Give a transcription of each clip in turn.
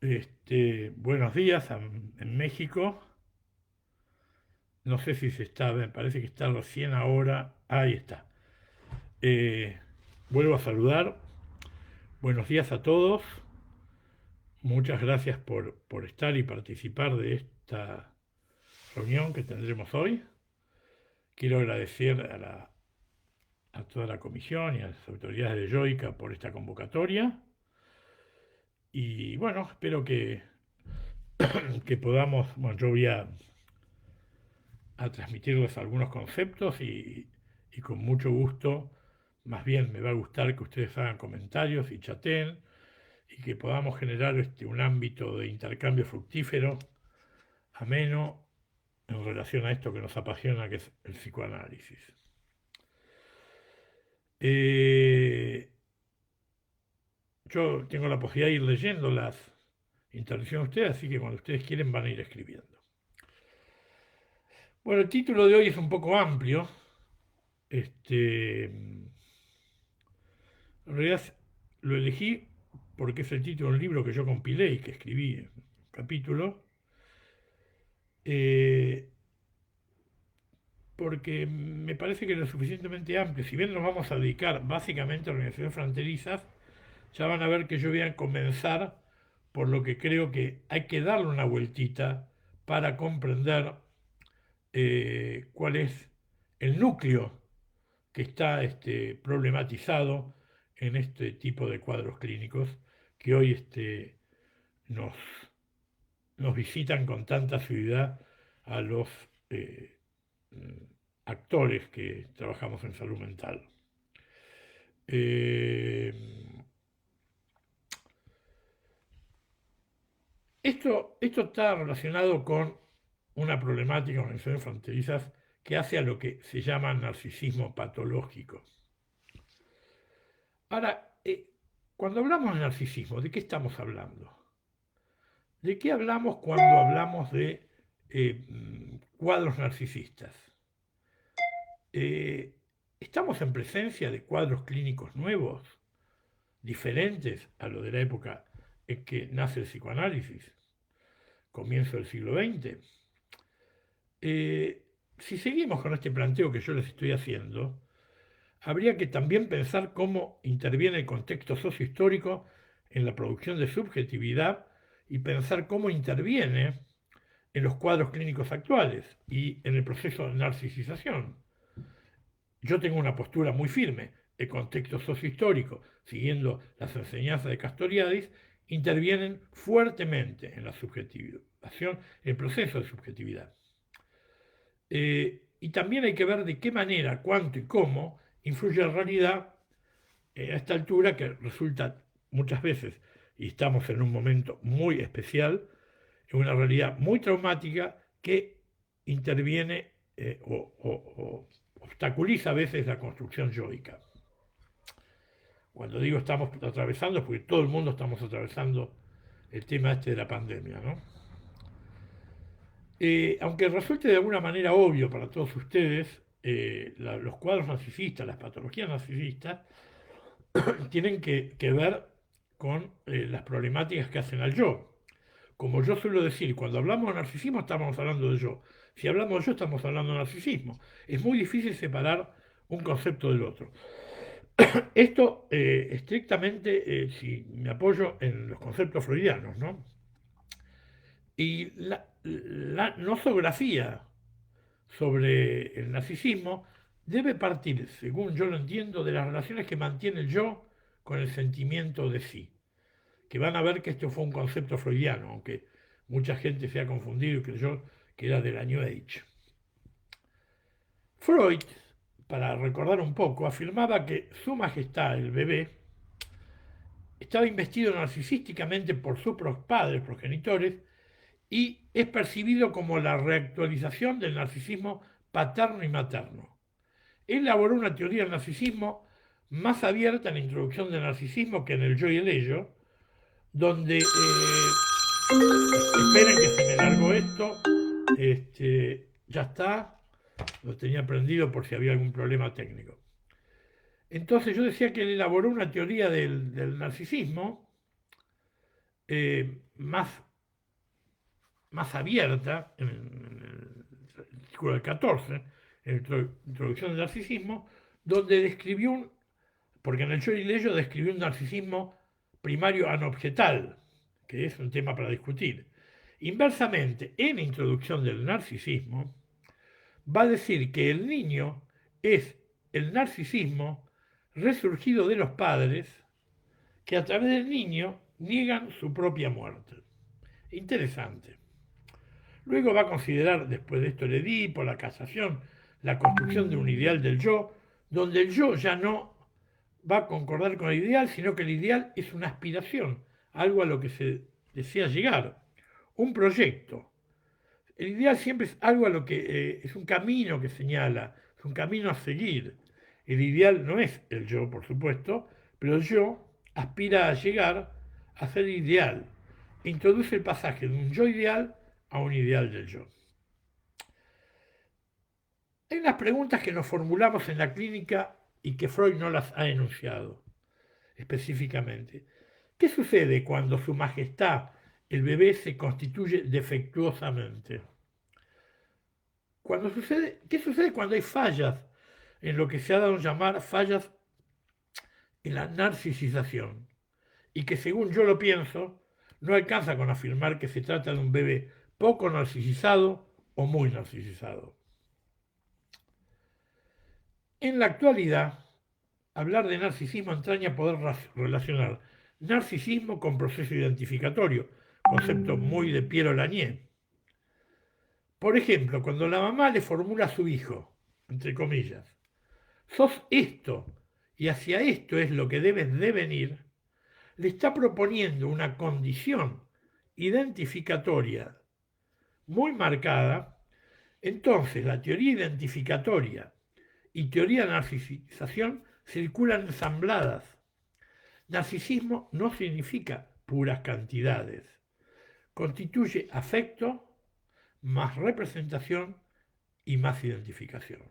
Buenos días en México. No sé si se está, me parece que está recién ahora. Ahí está. Eh, Vuelvo a saludar. Buenos días a todos. Muchas gracias por estar y participar de esta reunión que tendremos hoy. Quiero agradecer a toda la comisión y a las autoridades de Yoica por esta convocatoria. Y bueno, espero que podamos, bueno, yo voy a transmitirles algunos conceptos y con mucho gusto, más bien me va a gustar que ustedes hagan comentarios y chateen y que podamos generar un ámbito de intercambio fructífero, ameno, en relación a esto que nos apasiona, que es el psicoanálisis. Eh, yo tengo la posibilidad de ir leyendo las intervenciones de ustedes, así que cuando ustedes quieren van a ir escribiendo. Bueno, el título de hoy es un poco amplio. En realidad lo elegí porque es el título de un libro que yo compilé y que escribí en un capítulo, eh, porque me parece que es lo suficientemente amplio. Si bien nos vamos a dedicar básicamente a organizaciones fronterizas, ya van a ver que yo voy a comenzar por lo que creo que hay que darle una vueltita para comprender cuál es el núcleo que está problematizado en este tipo de cuadros clínicos que hoy nos, nos visitan con tanta asiduidad a los eh, actores que trabajamos en salud mental. Eh, esto está relacionado con una problemática en organizaciones fronterizas que hace a lo que se llama narcisismo patológico. Ahora, cuando hablamos de narcisismo, ¿de qué estamos hablando? ¿De qué hablamos cuando hablamos de cuadros narcisistas? Eh, ¿Estamos en presencia de cuadros clínicos nuevos, diferentes a lo de la época en que nace el psicoanálisis, comienzo del siglo XX? Si seguimos con este planteo que yo les estoy haciendo, habría que también pensar cómo interviene el contexto sociohistórico en la producción de subjetividad y pensar cómo interviene en los cuadros clínicos actuales y en el proceso de narcisización. Yo tengo una postura muy firme. El contexto sociohistórico, siguiendo las enseñanzas de Castoriadis, intervienen fuertemente en la subjetivación, el proceso de subjetividad. Y también hay que ver de qué manera, cuánto y cómo influye la realidad a esta altura que resulta muchas veces, y estamos en un momento muy especial, en una realidad muy traumática que interviene o obstaculiza a veces la construcción yoica. Cuando digo estamos atravesando es porque todo el mundo estamos atravesando el tema de la pandemia, ¿no? Aunque resulte de alguna manera obvio para todos ustedes, los cuadros narcisistas, las patologías narcisistas, tienen que ver con las problemáticas que hacen al yo. Como yo suelo decir, cuando hablamos de narcisismo estamos hablando de yo. Si hablamos de yo estamos hablando de narcisismo. Es muy difícil separar un concepto del otro. Esto estrictamente, si me apoyo en los conceptos freudianos, ¿no? Y la nosografía sobre el narcisismo debe partir, según yo lo entiendo, de las relaciones que mantiene el yo con el sentimiento de sí. Que van a ver que esto fue un concepto freudiano, aunque mucha gente se ha confundido y creyó que era de la New Age. Freud, para recordar un poco, afirmaba que su majestad, el bebé, estaba investido narcisísticamente por sus padres, progenitores, y es percibido como la reactualización del narcisismo paterno y materno. Él elaboró una teoría del narcisismo más abierta en la introducción del narcisismo que en el yo y el ello, donde esperen que se me largó esto. Ya está. Lo tenía prendido por si había algún problema técnico. Entonces yo decía que él elaboró una teoría del narcisismo más abierta, en el artículo del 14, en la introducción del narcisismo, donde describió porque en el Yo y Ello describió un narcisismo primario anobjetal, que es un tema para discutir. Inversamente, en la introducción del narcisismo, va a decir que el niño es el narcisismo resurgido de los padres que a través del niño niegan su propia muerte. Interesante. Luego va a considerar, después de esto el Edipo, la casación, la construcción de un ideal del yo, donde el yo ya no va a concordar con el ideal, sino que el ideal es una aspiración, algo a lo que se desea llegar, un proyecto. El ideal siempre es algo a lo que es un camino que señala, es un camino a seguir. El ideal no es el yo, por supuesto, pero el yo aspira a llegar a ser ideal. Introduce el pasaje de un yo ideal a un ideal del yo. Hay unas preguntas que nos formulamos en la clínica y que Freud no las ha enunciado específicamente. ¿Qué sucede cuando Su Majestad, el bebé, se constituye defectuosamente? ¿Qué sucede cuando hay fallas en lo que se ha dado a llamar fallas en la narcisización? Y que según yo lo pienso, no alcanza con afirmar que se trata de un bebé poco narcisizado o muy narcisizado. En la actualidad, hablar de narcisismo entraña poder relacionar narcisismo con proceso identificatorio, concepto muy de Piero Lanier. Por ejemplo, cuando la mamá le formula a su hijo, entre comillas, sos esto y hacia esto es lo que debes devenir, le está proponiendo una condición identificatoria muy marcada. Entonces la teoría identificatoria y teoría de narcisización circulan ensambladas. Narcisismo no significa puras cantidades. Constituye afecto más representación y más identificación.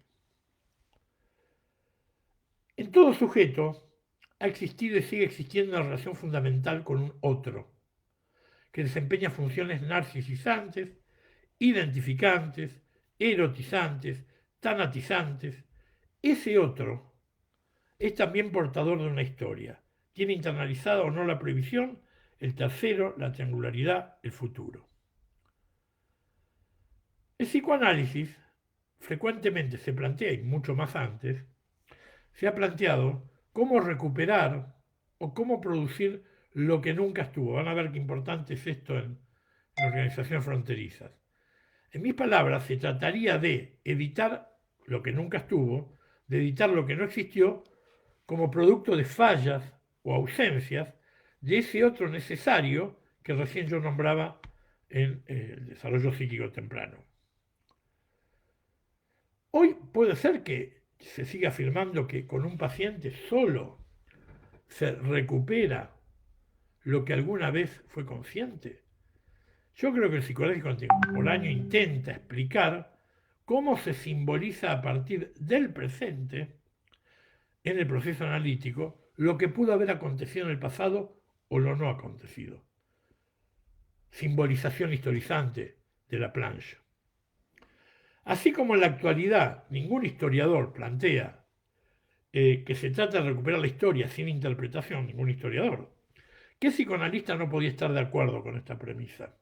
En todo sujeto ha existido y sigue existiendo una relación fundamental con un otro, que desempeña funciones narcisizantes, identificantes, erotizantes, tanatizantes. Ese otro es también portador de una historia. Tiene internalizada o no la previsión, el tercero, la triangularidad, el futuro. El psicoanálisis frecuentemente se plantea, y mucho más antes, se ha planteado cómo recuperar o cómo producir lo que nunca estuvo. Van a ver qué importante es esto en organizaciones fronterizas. En mis palabras, se trataría de evitar lo que nunca estuvo, de evitar lo que no existió, como producto de fallas o ausencias de ese otro necesario que recién yo nombraba en el desarrollo psíquico temprano. Hoy puede ser que se siga afirmando que con un paciente solo se recupera lo que alguna vez fue consciente. Yo creo que el psicoanálisis contemporáneo intenta explicar cómo se simboliza a partir del presente, en el proceso analítico, lo que pudo haber acontecido en el pasado o lo no acontecido. Simbolización historizante de la plancha. Así como en la actualidad ningún historiador plantea que se trata de recuperar la historia sin interpretación, ningún historiador, ¿qué psicoanalista no podía estar de acuerdo con esta premisa?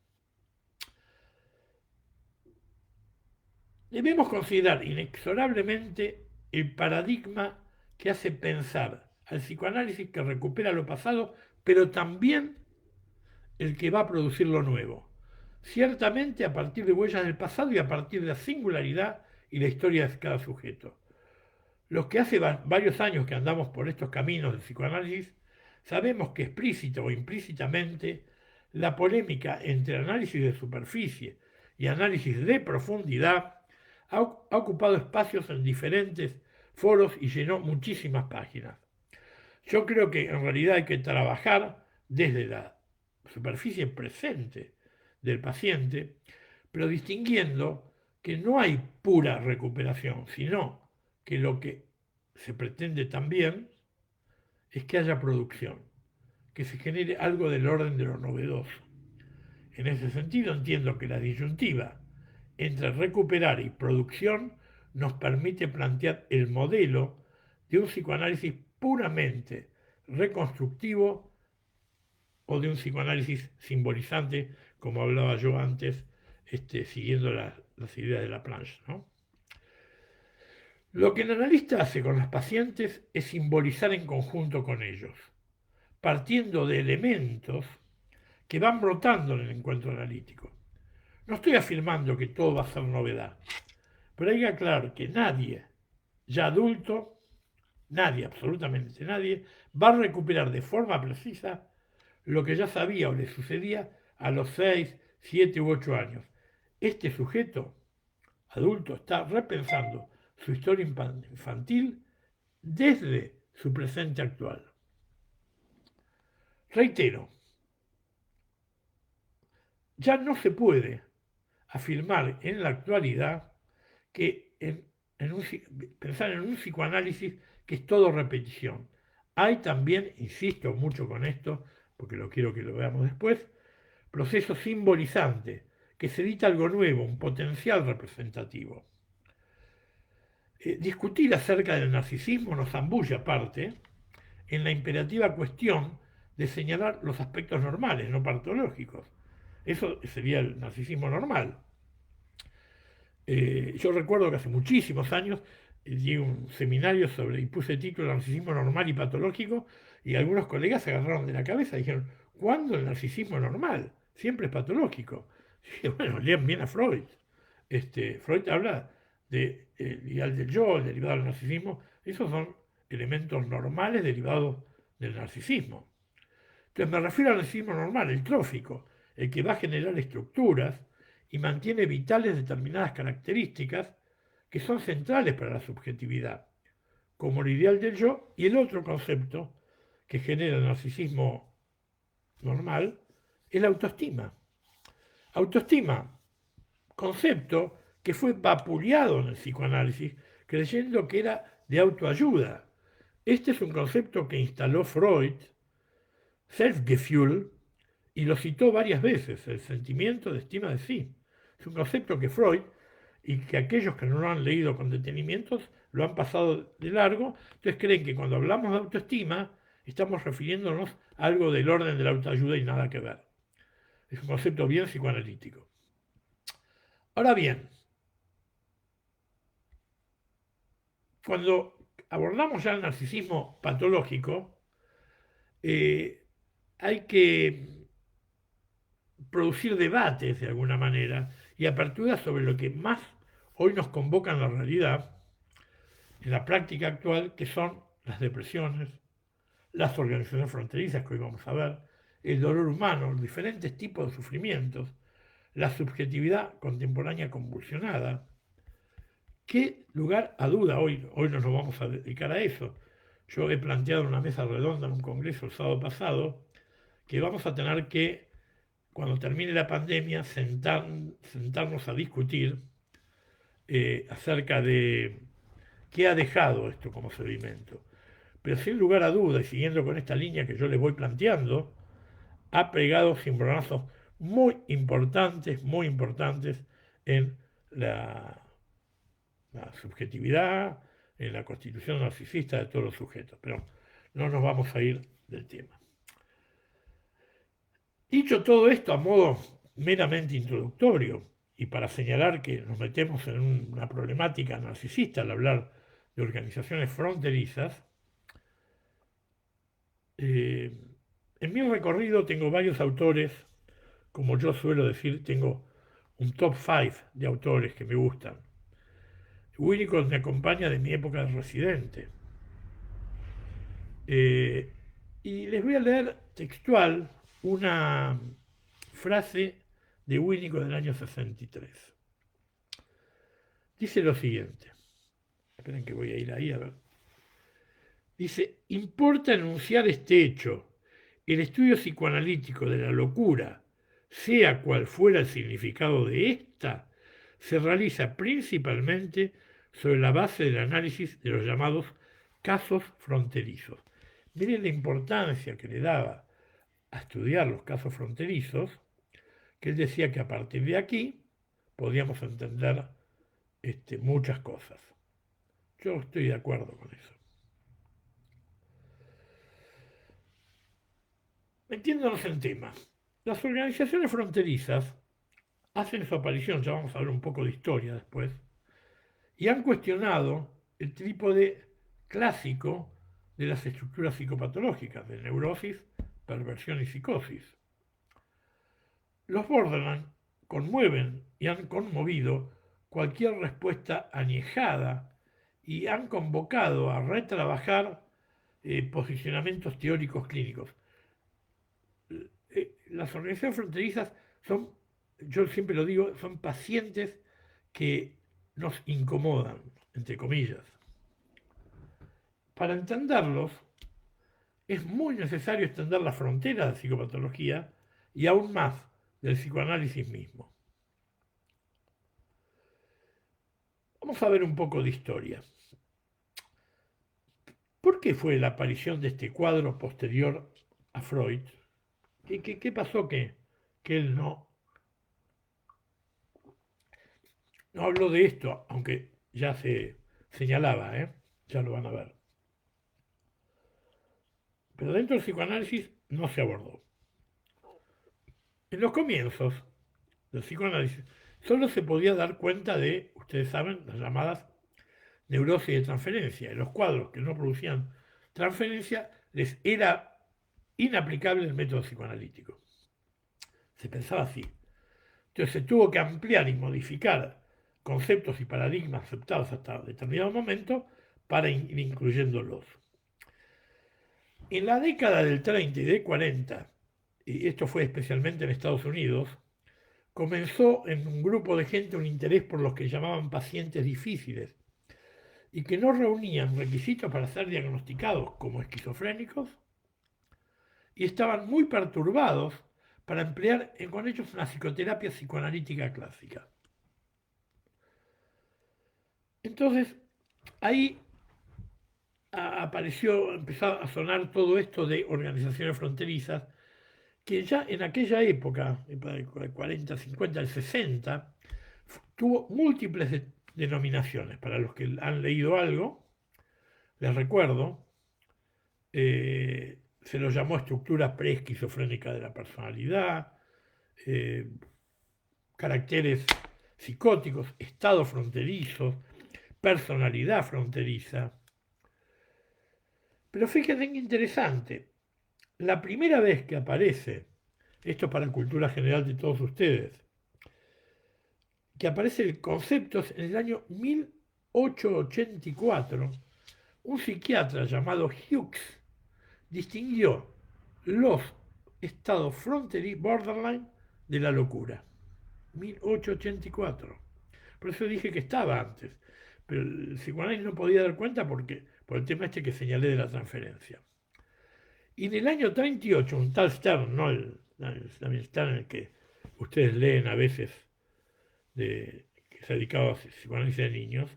Debemos considerar inexorablemente el paradigma que hace pensar al psicoanálisis que recupera lo pasado, pero también el que va a producir lo nuevo. Ciertamente a partir de huellas del pasado y a partir de la singularidad y la historia de cada sujeto. Los que hace varios años que andamos por estos caminos del psicoanálisis, sabemos que explícita o implícitamente la polémica entre análisis de superficie y análisis de profundidad ha ocupado espacios en diferentes foros y llenó muchísimas páginas. Yo creo que en realidad hay que trabajar desde la superficie presente del paciente, pero distinguiendo que no hay pura recuperación, sino que lo que se pretende también es que haya producción, que se genere algo del orden de lo novedoso. En ese sentido entiendo que la disyuntiva entre recuperar y producción nos permite plantear el modelo de un psicoanálisis puramente reconstructivo o de un psicoanálisis simbolizante, como hablaba yo antes, siguiendo las ideas de Laplanche, ¿no? Lo que el analista hace con los pacientes es simbolizar en conjunto con ellos, partiendo de elementos que van brotando en el encuentro analítico. No estoy afirmando que todo va a ser novedad, pero hay que aclarar que nadie, ya adulto, nadie, absolutamente nadie, va a recuperar de forma precisa lo que ya sabía o le sucedía a los 6, 7 u 8 años. Este sujeto adulto está repensando su historia infantil desde su presente actual. Reitero, ya no se puede afirmar en la actualidad que pensar en un psicoanálisis que es todo repetición. Hay también, insisto mucho con esto, porque lo quiero que lo veamos después, proceso simbolizante, que se edita algo nuevo, un potencial representativo. Discutir acerca del narcisismo nos zambulle aparte en la imperativa cuestión de señalar los aspectos normales, no patológicos. Eso sería el narcisismo normal. Yo recuerdo que hace muchísimos años di un seminario y puse título Narcisismo normal y patológico, y algunos colegas se agarraron de la cabeza y dijeron, ¿cuándo el narcisismo normal? Siempre es patológico. Y dije, bueno, lean bien a Freud. Freud habla del ideal del yo, el derivado del narcisismo. Esos son elementos normales derivados del narcisismo. Entonces me refiero al narcisismo normal, el trófico, el que va a generar estructuras y mantiene vitales determinadas características que son centrales para la subjetividad, como el ideal del yo, y el otro concepto que genera el narcisismo normal es la autoestima. Autoestima, concepto que fue vapuleado en el psicoanálisis creyendo que era de autoayuda. Este es un concepto que instaló Freud, Selbstgefühl, y lo citó varias veces, el sentimiento de estima de sí. Es un concepto que Freud, y que aquellos que no lo han leído con detenimientos, lo han pasado de largo, entonces creen que cuando hablamos de autoestima, estamos refiriéndonos a algo del orden de la autoayuda y nada que ver. Es un concepto bien psicoanalítico. Ahora bien, cuando abordamos ya el narcisismo patológico, hay que producir debates de alguna manera y aperturas sobre lo que más hoy nos convoca en la realidad, en la práctica actual, que son las depresiones, las organizaciones fronterizas que hoy vamos a ver, el dolor humano, los diferentes tipos de sufrimientos, la subjetividad contemporánea convulsionada. ¿Qué lugar a duda hoy? Hoy no nos vamos a dedicar a eso. Yo he planteado en una mesa redonda en un congreso el sábado pasado que vamos a tener que, cuando termine la pandemia, sentarnos a discutir acerca de qué ha dejado esto como sedimento. Pero sin lugar a dudas, y siguiendo con esta línea que yo les voy planteando, ha pegado cimbronazos muy importantes en la subjetividad, en la constitución narcisista de todos los sujetos. Pero no nos vamos a ir del tema. Dicho todo esto a modo meramente introductorio, y para señalar que nos metemos en una problemática narcisista al hablar de organizaciones fronterizas, en mi recorrido tengo varios autores, como yo suelo decir, tengo un top 5 de autores que me gustan. Winnicott me acompaña de mi época de residente. Y les voy a leer textual una frase de Winnicott del año 63. Dice lo siguiente. Esperen que voy a ir ahí a ver. Dice, importa enunciar este hecho. El estudio psicoanalítico de la locura, sea cual fuera el significado de esta, se realiza principalmente sobre la base del análisis de los llamados casos fronterizos. Miren la importancia que le daba a estudiar los casos fronterizos, que él decía que a partir de aquí podíamos entender muchas cosas. Yo estoy de acuerdo con eso. Metiéndonos en tema, las organizaciones fronterizas hacen su aparición, ya vamos a ver un poco de historia después, y han cuestionado el trípode clásico de las estructuras psicopatológicas, de neurosis, perversión y psicosis. Los borderline conmueven y han conmovido cualquier respuesta añejada y han convocado a retrabajar posicionamientos teóricos clínicos. Las organizaciones fronterizas son, yo siempre lo digo, son pacientes que nos incomodan, entre comillas. Para entenderlos, es muy necesario extender la frontera de la psicopatología y aún más del psicoanálisis mismo. Vamos a ver un poco de historia. ¿Por qué fue la aparición de este cuadro posterior a Freud? ¿Qué pasó que él no habló de esto? Aunque ya se señalaba, ya lo van a ver. Pero dentro del psicoanálisis no se abordó. En los comienzos del psicoanálisis solo se podía dar cuenta de, ustedes saben, las llamadas neurosis de transferencia. En los cuadros que no producían transferencia les era inaplicable el método psicoanalítico. Se pensaba así. Entonces se tuvo que ampliar y modificar conceptos y paradigmas aceptados hasta determinado momento para ir incluyéndolos. En la década del 30 y del 40, y esto fue especialmente en Estados Unidos, comenzó en un grupo de gente un interés por los que llamaban pacientes difíciles y que no reunían requisitos para ser diagnosticados como esquizofrénicos y estaban muy perturbados para emplear con ellos una psicoterapia psicoanalítica clásica. Entonces, ahí empezó a sonar todo esto de organizaciones fronterizas, que ya en aquella época, el 40, 50, el 60, tuvo múltiples denominaciones. Para los que han leído algo, les recuerdo, se lo llamó estructura preesquizofrénica de la personalidad, caracteres psicóticos, estados fronterizos, personalidad fronteriza. Pero fíjense qué interesante, la primera vez que aparece, esto para cultura general de todos ustedes, que aparece el concepto en el año 1884, un psiquiatra llamado Hughes distinguió los estados fronterizos borderline de la locura. 1884. Por eso dije que estaba antes. Pero el psicoanálisis no podía dar cuenta por el tema que señalé de la transferencia. Y en el año 38, un tal Stern, no el Stern en el que ustedes leen a veces, que se dedicaba a psicoanálisis de niños,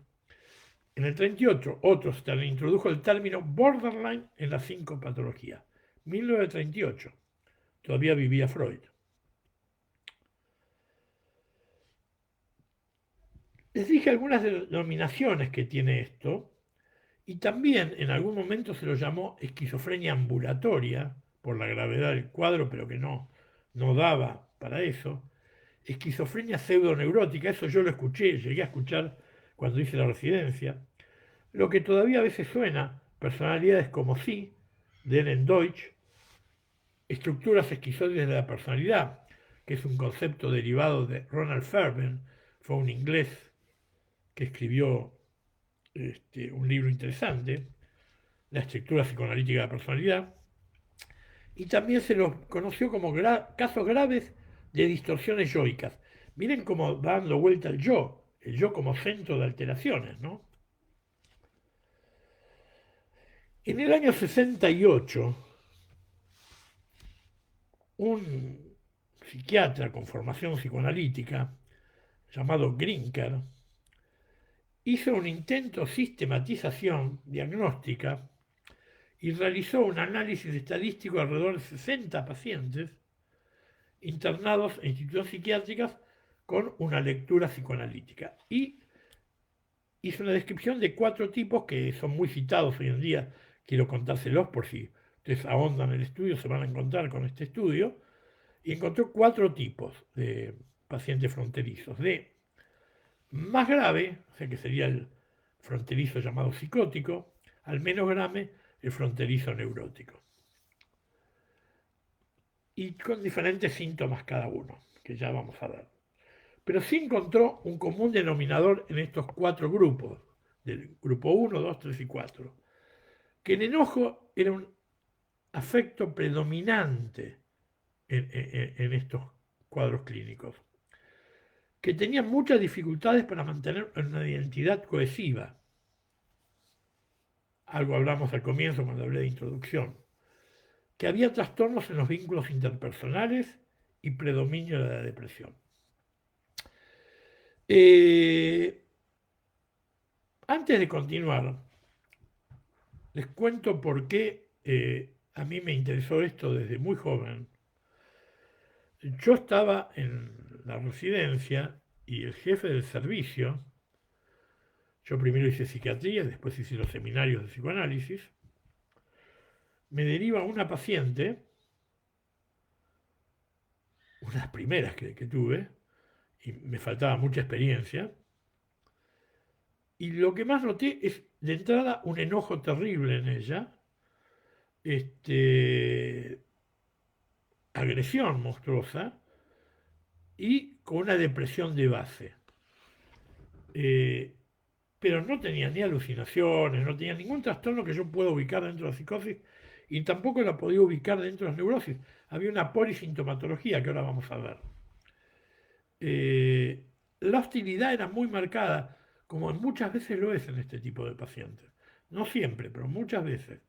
en el 38, otro Stern introdujo el término borderline en la psicopatología. 1938. Todavía vivía Freud. Les dije algunas denominaciones que tiene esto, y también en algún momento se lo llamó esquizofrenia ambulatoria, por la gravedad del cuadro, pero que no daba para eso. Esquizofrenia pseudoneurótica, eso yo lo escuché, llegué a escuchar cuando hice la residencia. Lo que todavía a veces suena, personalidades como sí, de Ellen Deutsch, estructuras esquizoides de la personalidad, que es un concepto derivado de Ronald Fairbairn, fue un inglés que escribió un libro interesante, La estructura psicoanalítica de la personalidad, y también se los conoció como casos graves de distorsiones yoicas. Miren cómo va dando vuelta el yo como centro de alteraciones, ¿no? En el año 68, un psiquiatra con formación psicoanalítica llamado Grinker hizo un intento de sistematización diagnóstica y realizó un análisis estadístico alrededor de 60 pacientes internados en instituciones psiquiátricas con una lectura psicoanalítica. Y hizo una descripción de 4 tipos que son muy citados hoy en día. Quiero contárselos por si ustedes ahondan en el estudio, se van a encontrar con este estudio. Y encontró 4 tipos de pacientes fronterizos. De más grave, o sea que sería el fronterizo llamado psicótico, al menos grave, el fronterizo neurótico. Y con diferentes síntomas cada uno, que ya vamos a ver. Pero sí encontró un común denominador en estos 4 grupos, del grupo 1, 2, 3 y 4, que el enojo era un afecto predominante en estos cuadros clínicos, que tenían muchas dificultades para mantener una identidad cohesiva. Algo hablamos al comienzo cuando hablé de introducción. Que había trastornos en los vínculos interpersonales y predominio de la depresión. Antes de continuar, les cuento por qué a mí me interesó esto desde muy joven. Yo estaba en la residencia y el jefe del servicio, yo primero hice psiquiatría, después hice los seminarios de psicoanálisis, me deriva una paciente, una de las primeras que tuve, y me faltaba mucha experiencia, y lo que más noté es de entrada un enojo terrible en ella, agresión monstruosa y con una depresión de base. Pero no tenía ni alucinaciones, no tenía ningún trastorno que yo pueda ubicar dentro de la psicosis y tampoco la podía ubicar dentro de las neurosis. Había una polisintomatología que ahora vamos a ver. La hostilidad era muy marcada, como muchas veces lo es en este tipo de pacientes. No siempre, pero muchas veces.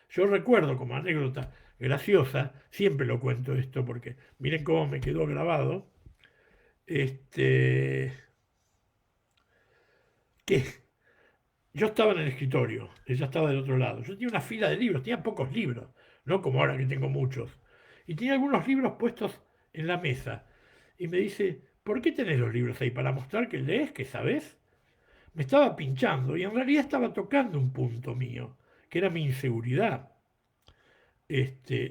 Yo recuerdo como anécdota graciosa, siempre lo cuento esto porque miren cómo me quedó grabado, que yo estaba en el escritorio, ella estaba del otro lado. Yo tenía una fila de libros, tenía pocos libros, no como ahora que tengo muchos. Y tenía algunos libros puestos en la mesa. Y me dice, ¿por qué tenés los libros ahí? ¿Para mostrar que lees, que sabés? Me estaba pinchando y en realidad estaba tocando un punto mío, que era mi inseguridad.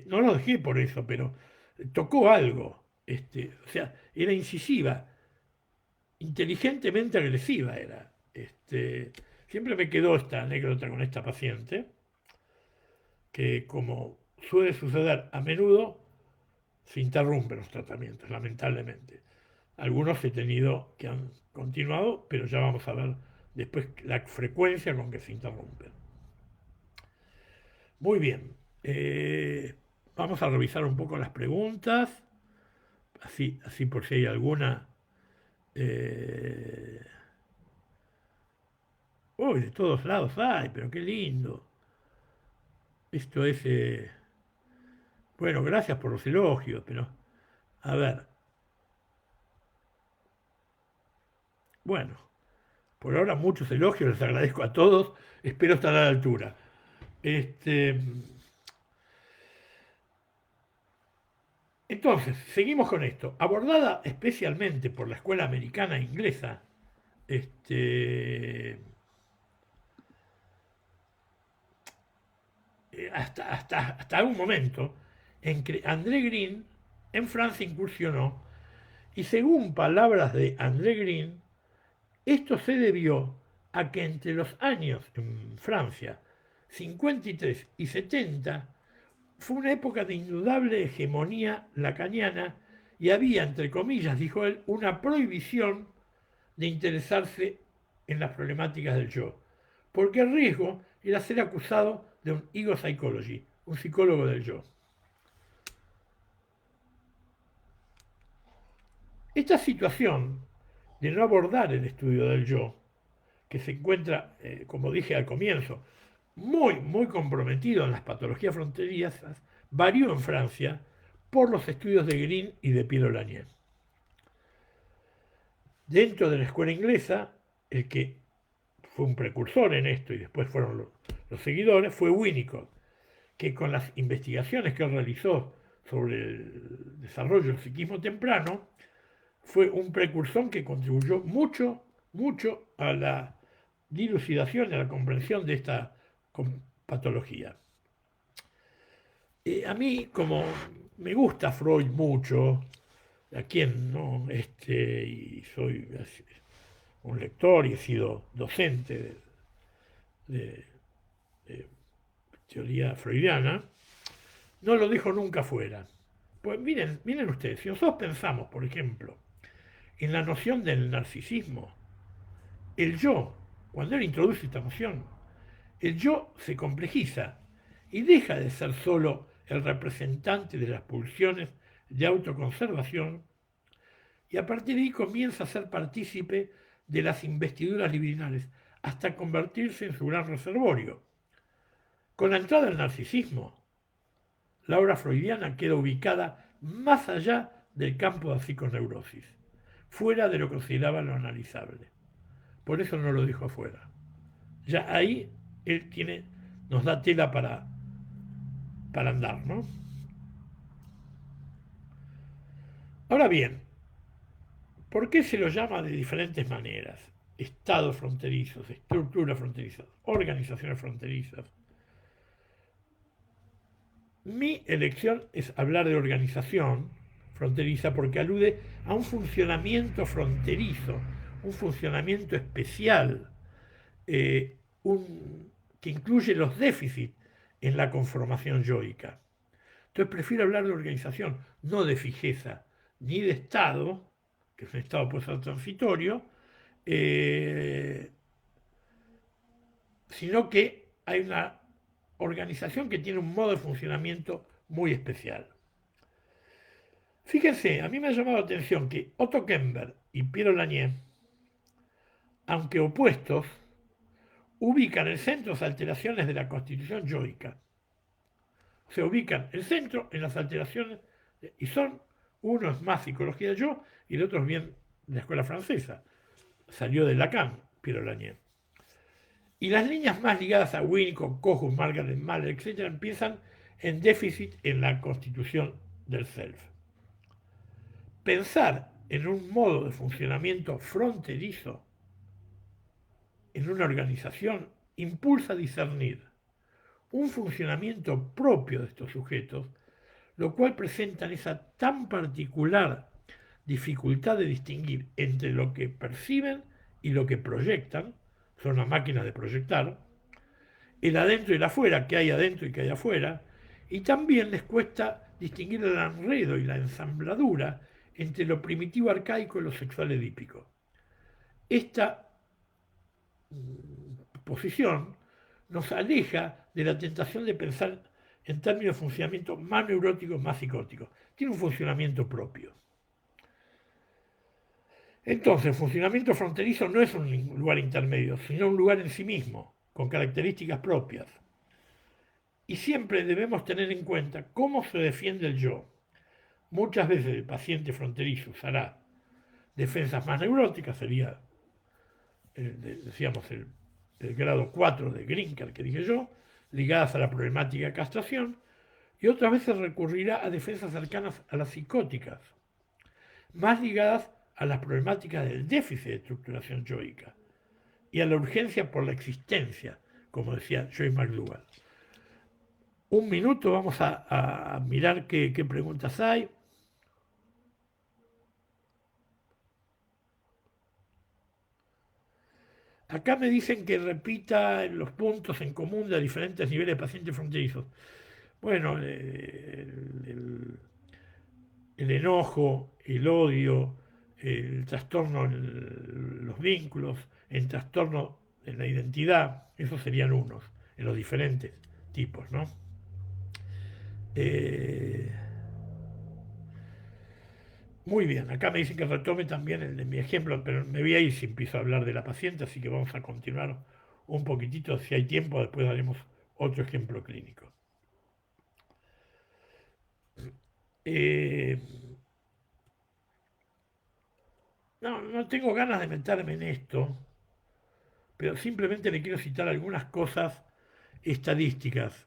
No lo dejé por eso, pero tocó algo. O sea, era incisiva, inteligentemente agresiva era. Siempre me quedó esta anécdota con esta paciente, que como suele suceder a menudo, se interrumpen los tratamientos, lamentablemente. Algunos he tenido que han continuado, pero ya vamos a ver después la frecuencia con que se interrumpen. Muy bien. Vamos a revisar un poco las preguntas, así por si hay alguna. Uy, de todos lados hay, pero qué lindo. Esto es... bueno, gracias por los elogios, pero... A ver. Bueno, por ahora muchos elogios, les agradezco a todos. Espero estar a la altura. Entonces, seguimos con esto. Abordada especialmente por la escuela americana e inglesa, hasta un momento en que André Green en Francia incursionó y según palabras de André Green, esto se debió a que entre los años en Francia 53 y 70 fue una época de indudable hegemonía lacaniana y había, entre comillas, dijo él, una prohibición de interesarse en las problemáticas del yo, porque el riesgo era ser acusado de un ego psychology, un psicólogo del yo. Esta situación de no abordar el estudio del yo, que se encuentra, como dije al comienzo, muy comprometido en las patologías fronterizas, varió en Francia por los estudios de Green y de Pierre Lanier. Dentro de la escuela inglesa, el que fue un precursor en esto y después fueron los seguidores fue Winnicott, que con las investigaciones que realizó sobre el desarrollo del psiquismo temprano, fue un precursor que contribuyó mucho, mucho a la dilucidación y a la comprensión de esta patología. A mí, como me gusta Freud mucho, a quien no, y soy un lector y he sido docente de, de teoría freudiana, no lo dejo nunca fuera. Pues miren ustedes, si nosotros pensamos, por ejemplo, en la noción del narcisismo, el yo, cuando él introduce esta noción, el yo se complejiza y deja de ser solo el representante de las pulsiones de autoconservación y a partir de ahí comienza a ser partícipe de las investiduras libidinales hasta convertirse en su gran reservorio. Con la entrada del narcisismo, la obra freudiana queda ubicada más allá del campo de la psiconeurosis, fuera de lo que consideraba lo analizable. Por eso no lo dijo afuera. Ya ahí él nos da tela para andar, ¿no? Ahora bien, ¿por qué se lo llama de diferentes maneras? Estados fronterizos, estructuras fronterizas, organizaciones fronterizas. Mi elección es hablar de organización fronteriza porque alude a un funcionamiento fronterizo, un funcionamiento especial, que incluye los déficits en la conformación yoica. Entonces prefiero hablar de organización, no de fijeza, ni de Estado, que es un Estado puede ser transitorio, sino que hay una organización que tiene un modo de funcionamiento muy especial. Fíjense, a mí me ha llamado la atención que Otto Kemper y Piero Lanier, aunque opuestos, ubican el centro de las alteraciones de la constitución yoica. Se ubican el centro en las alteraciones y son, uno es más psicología del yo y el otro es bien de la escuela francesa. Salió de Lacan, Piero Lanier. Y las líneas más ligadas a Winnicott, Kohut, Margaret Mahler, etc., empiezan en déficit en la constitución del self. Pensar en un modo de funcionamiento fronterizo en una organización impulsa a discernir un funcionamiento propio de estos sujetos, lo cual presentan esa tan particular dificultad de distinguir entre lo que perciben y lo que proyectan, son una máquina de proyectar, el adentro y el afuera, que hay adentro y que hay afuera, y también les cuesta distinguir el enredo y la ensambladura entre lo primitivo arcaico y lo sexual edípico. Esta posición nos aleja de la tentación de pensar en términos de funcionamiento más neurótico, más psicótico. Tiene un funcionamiento propio. Entonces, el funcionamiento fronterizo no es un lugar intermedio, sino un lugar en sí mismo, con características propias. Y siempre debemos tener en cuenta cómo se defiende el yo. Muchas veces el paciente fronterizo usará defensas más neuróticas, sería, decíamos, el grado 4 de Grinker que dije yo, ligadas a la problemática de castración, y otras veces recurrirá a defensas cercanas a las psicóticas, más ligadas a las problemáticas del déficit de estructuración yoica y a la urgencia por la existencia, como decía Joyce McDougall. Un minuto, vamos a mirar qué preguntas hay. Acá me dicen que repita los puntos en común de diferentes niveles de pacientes fronterizos. Bueno, el enojo, el odio, el trastorno en los vínculos, el trastorno en la identidad, esos serían unos, en los diferentes tipos, ¿no? Muy bien, acá me dicen que retome también el de mi ejemplo, pero me voy a ir si empiezo a hablar de la paciente, así que vamos a continuar un poquitito, si hay tiempo, después daremos otro ejemplo clínico. No tengo ganas de meterme en esto, pero simplemente le quiero citar algunas cosas estadísticas.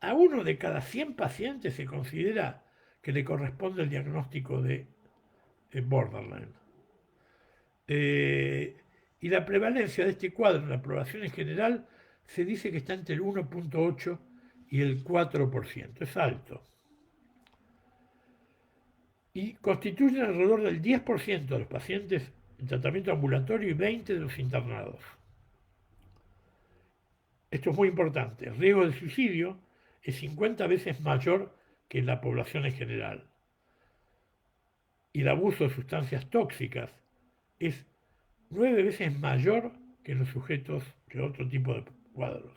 a uno de cada 100 pacientes se considera que le corresponde el diagnóstico de borderline. Y la prevalencia de este cuadro en la población en general se dice que está entre el 1,8 y el 4%, es alto. Y constituyen alrededor del 10% de los pacientes en tratamiento ambulatorio y 20% de los internados. Esto es muy importante. El riesgo de suicidio es 50 veces mayor que en la población en general. Y el abuso de sustancias tóxicas es 9 veces mayor que en los sujetos que otro tipo de cuadros.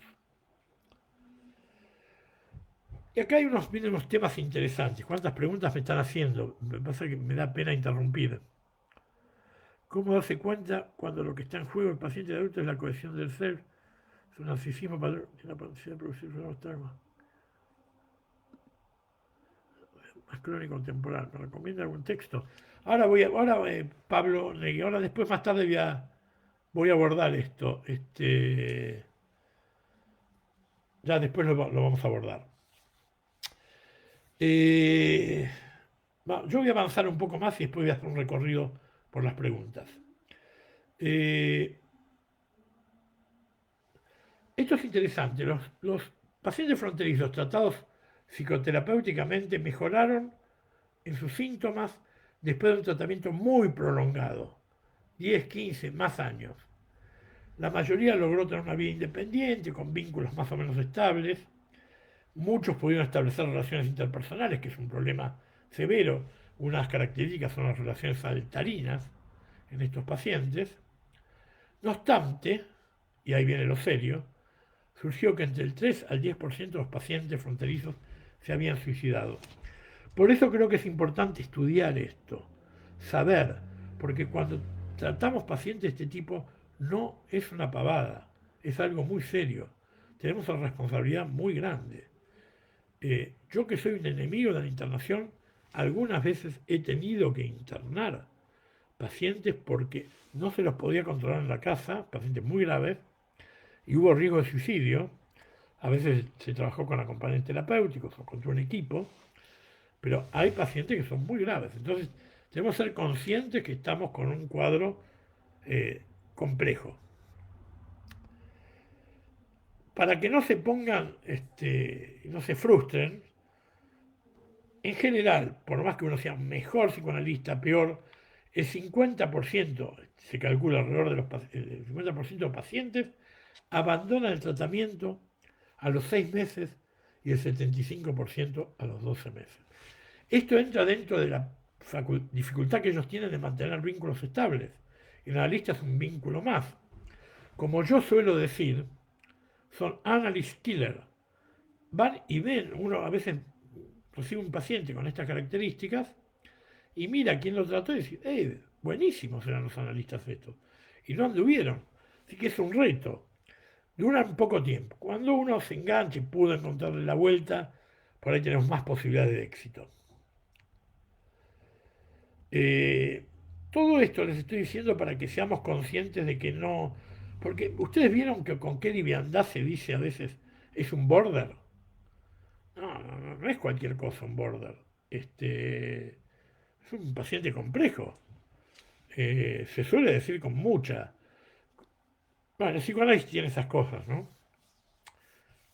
Y acá hay unos temas interesantes. ¿Cuántas preguntas me están haciendo? Me pasa que me da pena interrumpir. ¿Cómo darse cuenta cuando lo que está en juego el paciente adulto es la cohesión del ser? Su narcisismo para la potencia de producir nuevos traumas. Más crónico contemporáneo. ¿Me recomienda algún texto? Ahora Pablo Negui, ahora después más tarde voy a abordar esto. Ya después lo vamos a abordar. Yo voy a avanzar un poco más y después voy a hacer un recorrido por las preguntas. Esto es interesante. Los pacientes fronterizos tratados psicoterapéuticamente mejoraron en sus síntomas después de un tratamiento muy prolongado, 10, 15, más años. La mayoría logró tener una vida independiente, con vínculos más o menos estables. Muchos pudieron establecer relaciones interpersonales, que es un problema severo. Unas características son las relaciones altarinas en estos pacientes. No obstante, y ahí viene lo serio, surgió que entre el 3 al 10% de los pacientes fronterizos se habían suicidado. Por eso creo que es importante estudiar esto, saber, porque cuando tratamos pacientes de este tipo no es una pavada, es algo muy serio. Tenemos una responsabilidad muy grande. Yo que soy un enemigo de la internación, algunas veces he tenido que internar pacientes porque no se los podía controlar en la casa, pacientes muy graves, y hubo riesgo de suicidio. A veces se trabajó con acompañantes terapéuticos o contra un equipo, pero hay pacientes que son muy graves. Entonces, tenemos que ser conscientes que estamos con un cuadro complejo. Para que no se pongan, no se frustren, en general, por más que uno sea mejor psicoanalista, peor, el 50%, se calcula alrededor de el 50% de los pacientes, abandonan el tratamiento a los 6 meses y el 75% a los 12 meses. Esto entra dentro de la dificultad que ellos tienen de mantener vínculos estables. Y la lista es un vínculo más. Como yo suelo decir, son analyst killer. Van y ven, uno a veces recibe un paciente con estas características y mira quién lo trató y dice, buenísimos eran los analistas estos. Y no anduvieron. Así que es un reto. Duran poco tiempo. Cuando uno se engancha y pudo encontrarle la vuelta, por ahí tenemos más posibilidades de éxito. Todo esto les estoy diciendo para que seamos conscientes de que no... Porque ustedes vieron que con qué liviandad se dice a veces es un border. No es cualquier cosa un border. Es un paciente complejo. Se suele decir con mucha... Bueno, el psicoanálisis tiene esas cosas, ¿no?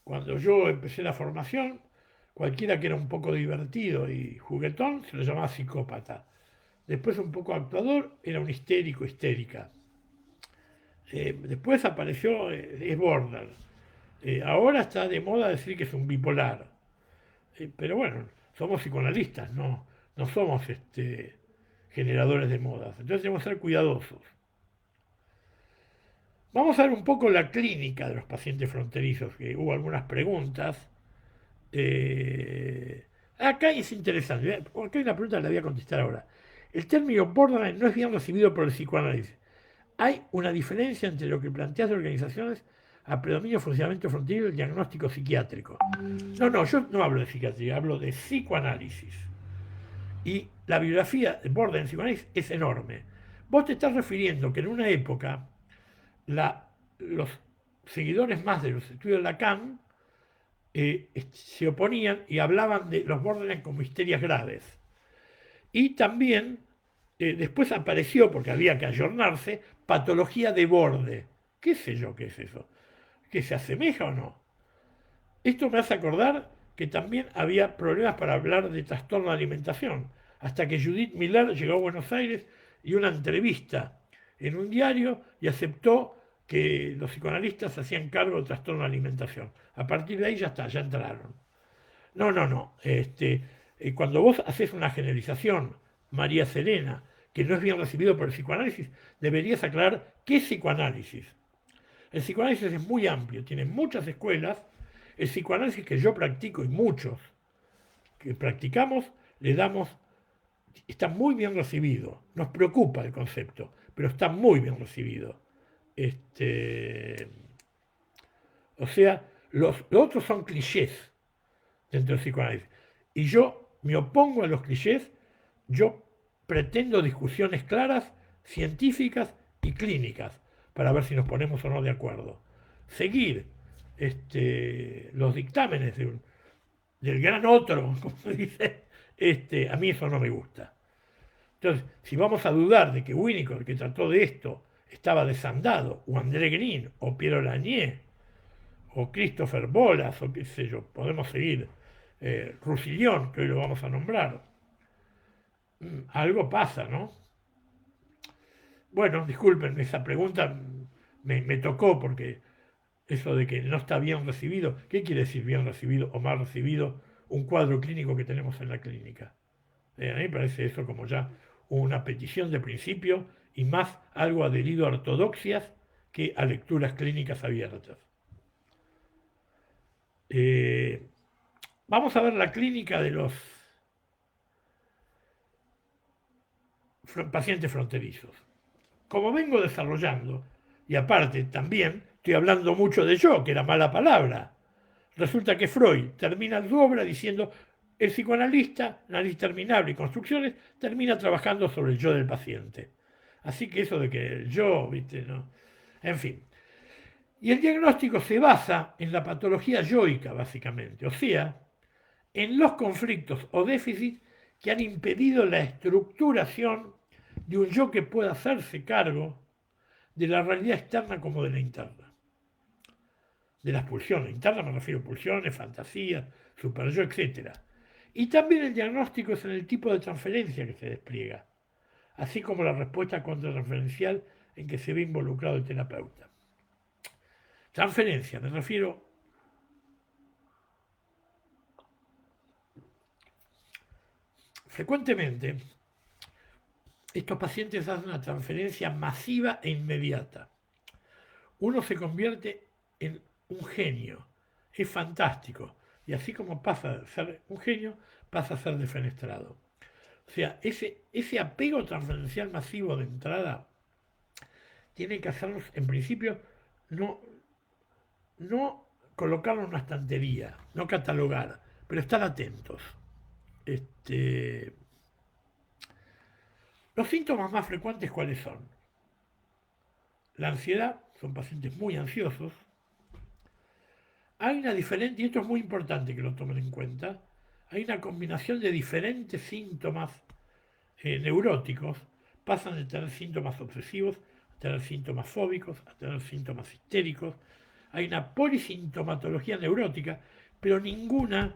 Cuando yo empecé la formación, cualquiera que era un poco divertido y juguetón se lo llamaba psicópata. Después un poco actuador era un histérico, histérica. Después apareció, es border. Ahora está de moda decir que es un bipolar. Pero bueno, somos psicoanalistas, no somos generadores de modas. Entonces tenemos que ser cuidadosos. Vamos a ver un poco la clínica de los pacientes fronterizos, que hubo algunas preguntas. Acá es interesante, acá hay una pregunta que la voy a contestar ahora. El término borderline no es bien recibido por el psicoanálisis. Hay una diferencia entre lo que planteas de organizaciones a predominio funcionamiento fronterizo y el diagnóstico psiquiátrico. No, yo no hablo de psiquiatría, hablo de psicoanálisis. Y la bibliografía de borderline en psicoanálisis es enorme. Vos te estás refiriendo que en una época los seguidores más de los estudios de Lacan se oponían y hablaban de los borderline como histerias graves. Y también después apareció, porque había que ayornarse, patología de borde. ¿Qué sé yo qué es eso? ¿Que se asemeja o no? Esto me hace acordar que también había problemas para hablar de trastorno de alimentación, hasta que Judith Miller llegó a Buenos Aires y una entrevista en un diario y aceptó que los psicoanalistas se hacían cargo del trastorno de alimentación. A partir de ahí ya está, ya entraron. No, no, no. Cuando vos haces una generalización, María Serena, que no es bien recibido por el psicoanálisis, deberías aclarar qué es psicoanálisis. El psicoanálisis es muy amplio, tiene muchas escuelas. El psicoanálisis que yo practico y muchos que practicamos, le damos, está muy bien recibido. Nos preocupa el concepto, pero está muy bien recibido. O sea, los otros son clichés dentro del psicoanálisis. Y yo me opongo a los clichés, yo pretendo discusiones claras, científicas y clínicas, para ver si nos ponemos o no de acuerdo. Seguir los dictámenes del gran otro, como dice, a mí eso no me gusta. Entonces, si vamos a dudar de que Winnicott, que trató de esto, estaba desandado, o André Green, o Piero Lanier, o Christopher Bolas, o qué sé yo, podemos seguir, Roussillon, que hoy lo vamos a nombrar. Algo pasa, ¿no? Bueno, disculpen, esa pregunta me tocó porque eso de que no está bien recibido, ¿qué quiere decir bien recibido o mal recibido un cuadro clínico que tenemos en la clínica? A mí me parece eso como ya una petición de principio y más algo adherido a ortodoxias que a lecturas clínicas abiertas. Vamos a ver la clínica de los pacientes fronterizos. Como vengo desarrollando, y aparte también estoy hablando mucho de yo, que era mala palabra, resulta que Freud termina su obra diciendo el psicoanalista, análisis terminable y construcciones, termina trabajando sobre el yo del paciente. Así que eso de que el yo, ¿viste? ¿No? En fin. Y el diagnóstico se basa en la patología yoica, básicamente, o sea, en los conflictos o déficits que han impedido la estructuración de un yo que pueda hacerse cargo de la realidad externa como de la interna. De las pulsiones. Interna me refiero a pulsiones, fantasías, superyo, etc. Y también el diagnóstico es en el tipo de transferencia que se despliega, así como la respuesta contrarreferencial en que se ve involucrado el terapeuta. Transferencia, me refiero frecuentemente, estos pacientes hacen una transferencia masiva e inmediata. Uno se convierte en un genio, es fantástico, y así como pasa de ser un genio, pasa a ser defenestrado. O sea, ese apego transferencial masivo de entrada tiene que hacernos, en principio, no, no colocarlo en una estantería, no catalogar, pero estar atentos. Los síntomas más frecuentes, ¿cuáles son? La ansiedad, son pacientes muy ansiosos. Hay una diferente, y esto es muy importante que lo tomen en cuenta, hay una combinación de diferentes síntomas neuróticos, pasan de tener síntomas obsesivos a tener síntomas fóbicos, a tener síntomas histéricos. Hay una polisintomatología neurótica, pero ninguna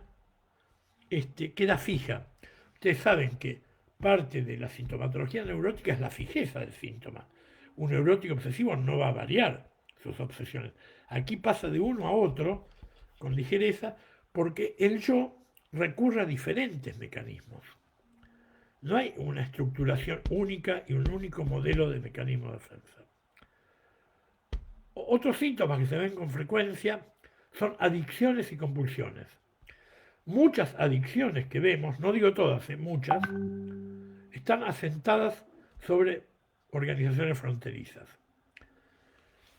queda fija. Ustedes saben que parte de la sintomatología neurótica es la fijeza del síntoma. Un neurótico obsesivo no va a variar sus obsesiones. Aquí pasa de uno a otro con ligereza porque el yo recurre a diferentes mecanismos. No hay una estructuración única y un único modelo de mecanismo de defensa. Otros síntomas que se ven con frecuencia son adicciones y compulsiones. Muchas adicciones que vemos, no digo todas, muchas, están asentadas sobre organizaciones fronterizas.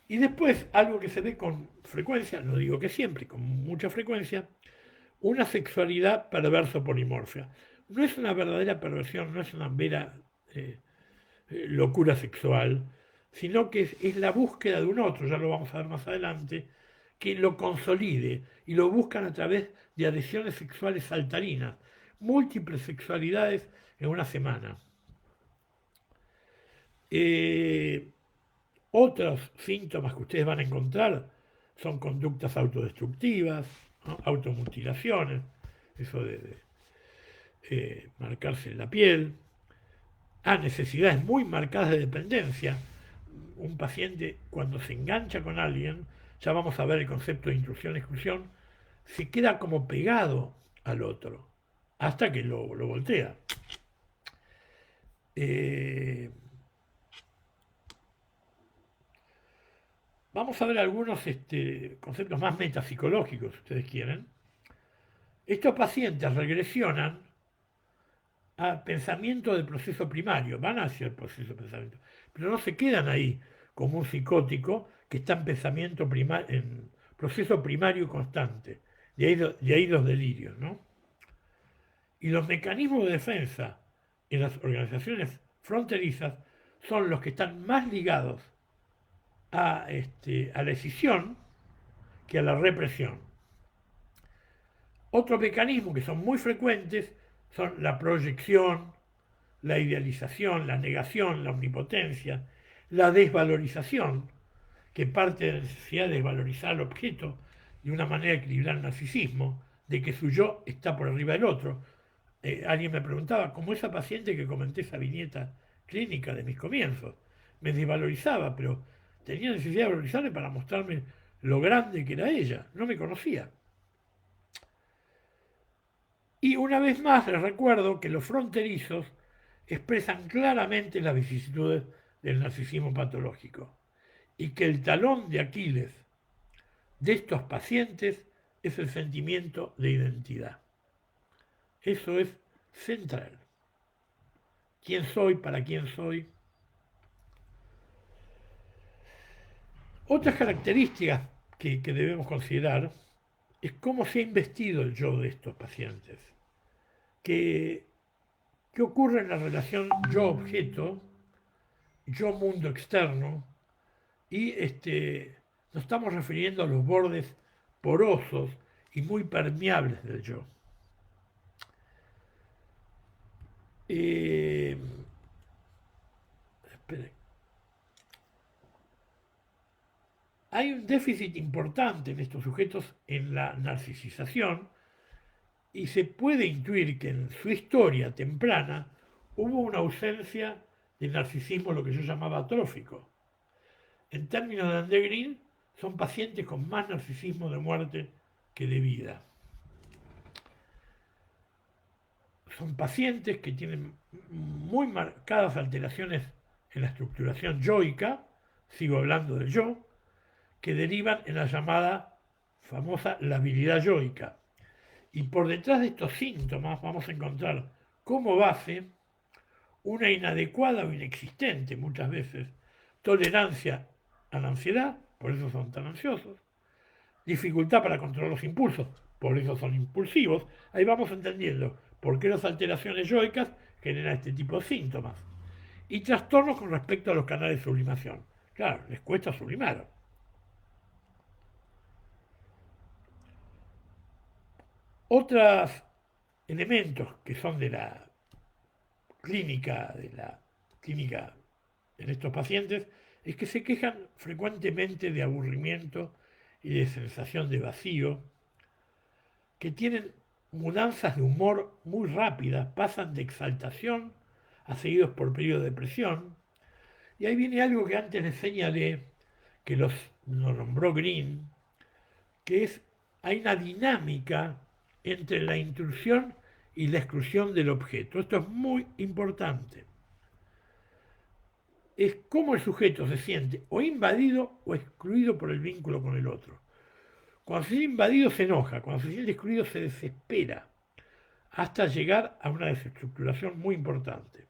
Y después, algo que se ve con frecuencia, no digo que siempre, con mucha frecuencia, una sexualidad perverso polimorfia. No es una verdadera perversión, no es una mera locura sexual, sino que es la búsqueda de un otro, ya lo vamos a ver más adelante, que lo consolide y lo buscan a través de adhesiones sexuales saltarinas, múltiples sexualidades en una semana. Otros síntomas que ustedes van a encontrar son conductas autodestructivas, ¿no? Automutilaciones, eso de marcarse en la piel, necesidades muy marcadas de dependencia. Un paciente cuando se engancha con alguien, ya vamos a ver el concepto de intrusión-exclusión, se queda como pegado al otro hasta que lo voltea. Vamos a ver algunos conceptos más metapsicológicos, si ustedes quieren. Estos pacientes regresionan a pensamiento del proceso primario, van hacia el proceso de pensamiento, pero no se quedan ahí como un psicótico que está en pensamiento en proceso primario constante. De ahí los delirios, ¿no? Y los mecanismos de defensa en las organizaciones fronterizas son los que están más ligados a la decisión que a la represión. Otros mecanismos que son muy frecuentes son la proyección, la idealización, la negación, la omnipotencia, la desvalorización, que parte de la necesidad de desvalorizar al objeto de una manera de equilibrar el narcisismo, de que su yo está por arriba del otro. Alguien me preguntaba, como esa paciente que comenté esa viñeta clínica de mis comienzos, me desvalorizaba, pero tenía necesidad de valorizarme para mostrarme lo grande que era ella, no me conocía. Y una vez más les recuerdo que los fronterizos expresan claramente las vicisitudes del narcisismo patológico y que el talón de Aquiles de estos pacientes es el sentimiento de identidad. Eso es central. ¿Quién soy? ¿Para quién soy? Otras características que debemos considerar es cómo se ha investido el yo de estos pacientes. ¿Qué ocurre en la relación yo-objeto, yo-mundo externo? Y nos estamos refiriendo a los bordes porosos y muy permeables del yo. Hay un déficit importante en estos sujetos en la narcisización y se puede intuir que en su historia temprana hubo una ausencia de narcisismo, lo que yo llamaba atrófico. En términos de André Green, son pacientes con más narcisismo de muerte que de vida. Son pacientes que tienen muy marcadas alteraciones en la estructuración yoica, sigo hablando del yo, que derivan en la llamada famosa labilidad yoica. Y por detrás de estos síntomas vamos a encontrar como base una inadecuada o inexistente muchas veces tolerancia a la ansiedad, por eso son tan ansiosos, dificultad para controlar los impulsos, por eso son impulsivos. Ahí vamos entendiendo por qué las alteraciones yoicas generan este tipo de síntomas. Y trastornos con respecto a los canales de sublimación. Claro, les cuesta sublimar. Otros elementos que son de la clínica en estos pacientes es que se quejan frecuentemente de aburrimiento y de sensación de vacío, que tienen mudanzas de humor muy rápidas, pasan de exaltación a seguidos por periodos de depresión. Y ahí viene algo que antes les señalé, que lo nombró Green, que es, hay una dinámica entre la intrusión y la exclusión del objeto. Esto es muy importante. Es cómo el sujeto se siente o invadido o excluido por el vínculo con el otro. Cuando se siente invadido se enoja, cuando se siente excluido se desespera, hasta llegar a una desestructuración muy importante.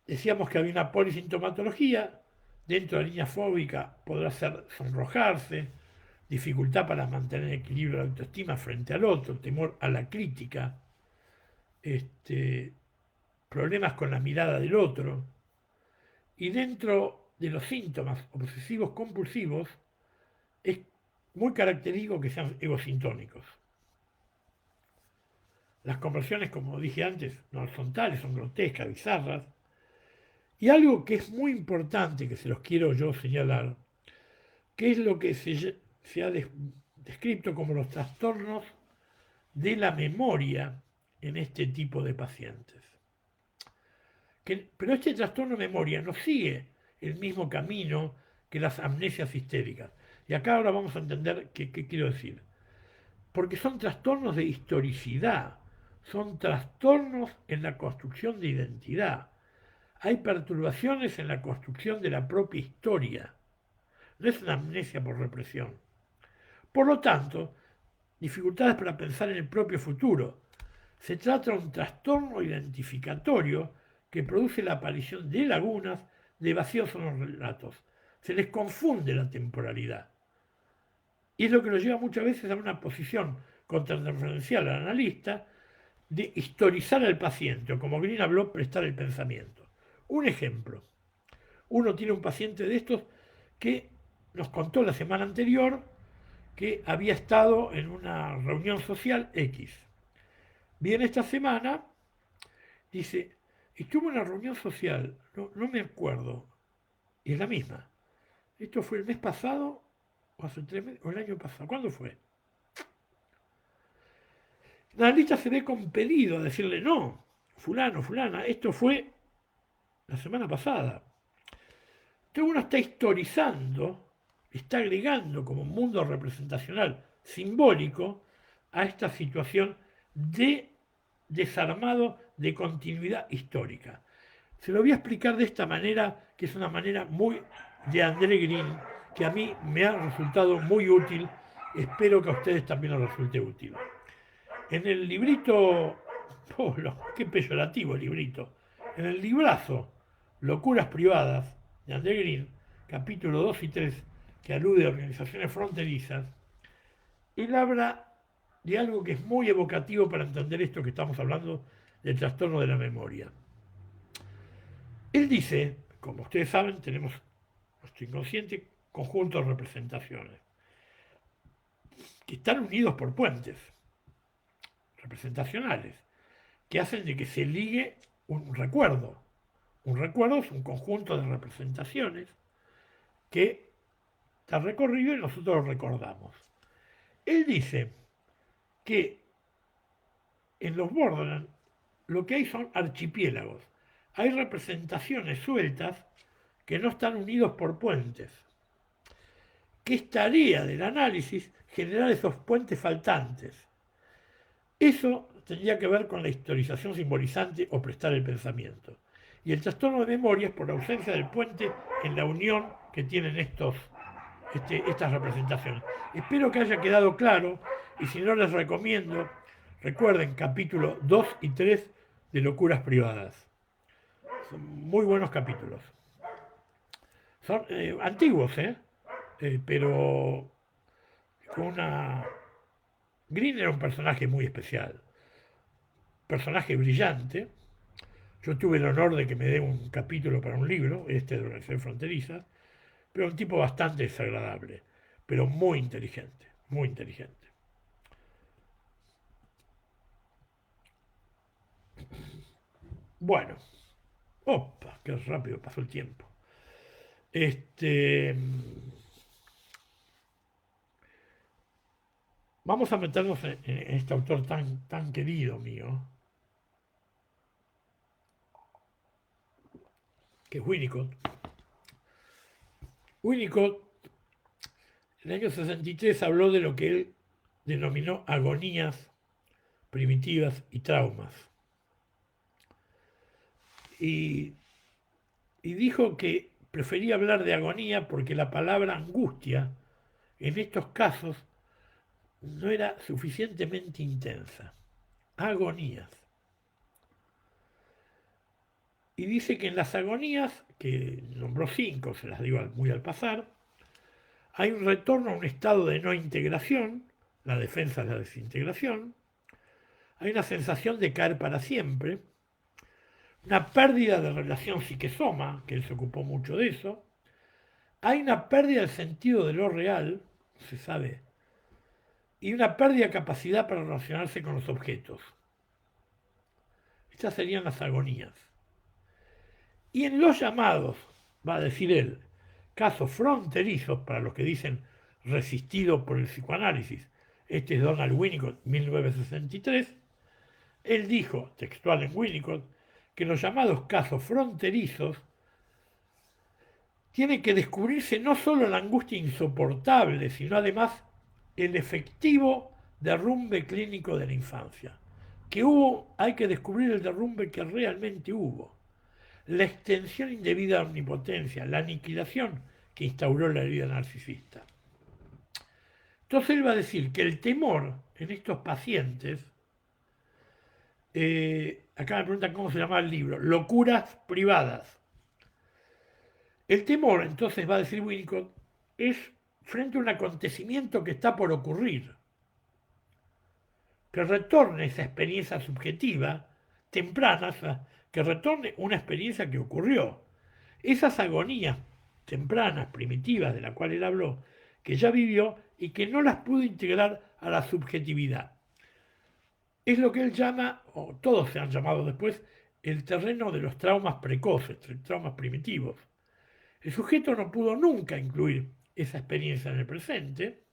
Decíamos que había una polisintomatología, dentro de la línea fóbica podrá ser sonrojarse, dificultad para mantener equilibrio de la autoestima frente al otro, temor a la crítica, problemas con la mirada del otro. Y dentro de los síntomas obsesivos compulsivos es muy característico que sean egosintónicos. Las conversiones, como dije antes, no son tales, son grotescas, bizarras. Y algo que es muy importante, que se los quiero yo señalar, que es lo que se ha descrito como los trastornos de la memoria en este tipo de pacientes. Pero este trastorno de memoria no sigue el mismo camino que las amnesias histéricas. Y acá ahora vamos a entender qué quiero decir. Porque son trastornos de historicidad, son trastornos en la construcción de identidad. Hay perturbaciones en la construcción de la propia historia. No es una amnesia por represión. Por lo tanto, dificultades para pensar en el propio futuro. Se trata de un trastorno identificatorio que produce la aparición de lagunas, de vacíos en los relatos. Se les confunde la temporalidad. Y es lo que nos lleva muchas veces a una posición contrarreferencial al analista de historizar al paciente, o como Green habló, prestar el pensamiento. Un ejemplo. Uno tiene un paciente de estos que nos contó la semana anterior que había estado en una reunión social X. Bien, esta semana dice, estuvo en una reunión social, no me acuerdo, y es la misma. Esto fue el mes pasado, o hace 3 meses, o el año pasado. ¿Cuándo fue? El analista se ve compelido a decirle, no, fulano, fulana, esto fue la semana pasada. Entonces uno está historizando, está agregando como un mundo representacional simbólico a esta situación de desarmado de continuidad histórica. Se lo voy a explicar de esta manera, que es una manera muy de André Green, que a mí me ha resultado muy útil. Espero que a ustedes también les resulte útil. En el librito, oh, qué peyorativo el librito, en el librazo Locuras Privadas de André Green, capítulo 2 y 3, que alude a organizaciones fronterizas, él habla de algo que es muy evocativo para entender esto que estamos hablando del trastorno de la memoria. Él dice, como ustedes saben, tenemos nuestro inconsciente conjunto de representaciones que están unidos por puentes representacionales que hacen de que se ligue un recuerdo. Un recuerdo es un conjunto de representaciones que está recorrido y nosotros lo recordamos. Él dice que en los Borderlands lo que hay son archipiélagos. Hay representaciones sueltas que no están unidos por puentes. Que es tarea del análisis generar esos puentes faltantes. Eso tendría que ver con la historización simbolizante o prestar el pensamiento. Y el trastorno de memoria es por la ausencia del puente en la unión que tienen estas representaciones. Espero que haya quedado claro y si no les recomiendo, recuerden capítulo 2 y 3 de Locuras Privadas. Son muy buenos capítulos. Son antiguos, pero con una... Green era un personaje muy especial, personaje brillante. Yo tuve el honor de que me dé un capítulo para un libro, este de Organización Fronteriza, pero un tipo bastante desagradable, pero muy inteligente, muy inteligente. Bueno, opa, qué rápido pasó el tiempo. Vamos a meternos en este autor tan querido mío, que es Winnicott. Winnicott, en el año 63, habló de lo que él denominó agonías primitivas y traumas. Y dijo que prefería hablar de agonía porque la palabra angustia en estos casos no era suficientemente intensa. Agonías. Y dice que en las agonías, que nombró 5, se las digo muy al pasar, hay un retorno a un estado de no integración, la defensa es la desintegración, hay una sensación de caer para siempre, una pérdida de relación psique-soma, que él se ocupó mucho de eso, hay una pérdida del sentido de lo real, no se sabe, y una pérdida de capacidad para relacionarse con los objetos. Estas serían las agonías. Y en los llamados, va a decir él, casos fronterizos, para los que dicen resistido por el psicoanálisis, este es Donald Winnicott, 1963, él dijo, textual en Winnicott, que los llamados casos fronterizos tiene que descubrirse no solo la angustia insoportable, sino además el efectivo derrumbe clínico de la infancia. Que hubo, hay que descubrir el derrumbe que realmente hubo. La extensión indebida de omnipotencia, la aniquilación que instauró la vida narcisista. Entonces él va a decir que el temor en estos pacientes, acá me preguntan cómo se llama el libro, locuras privadas. El temor, entonces va a decir Winnicott, es frente a un acontecimiento que está por ocurrir, que retorne esa experiencia subjetiva temprana, que retorne una experiencia que ocurrió. Esas agonías tempranas, primitivas, de las cuales él habló, que ya vivió y que no las pudo integrar a la subjetividad. Es lo que él llama, o todos se han llamado después, el terreno de los traumas precoces, traumas primitivos. El sujeto no pudo nunca incluir esa experiencia en el presente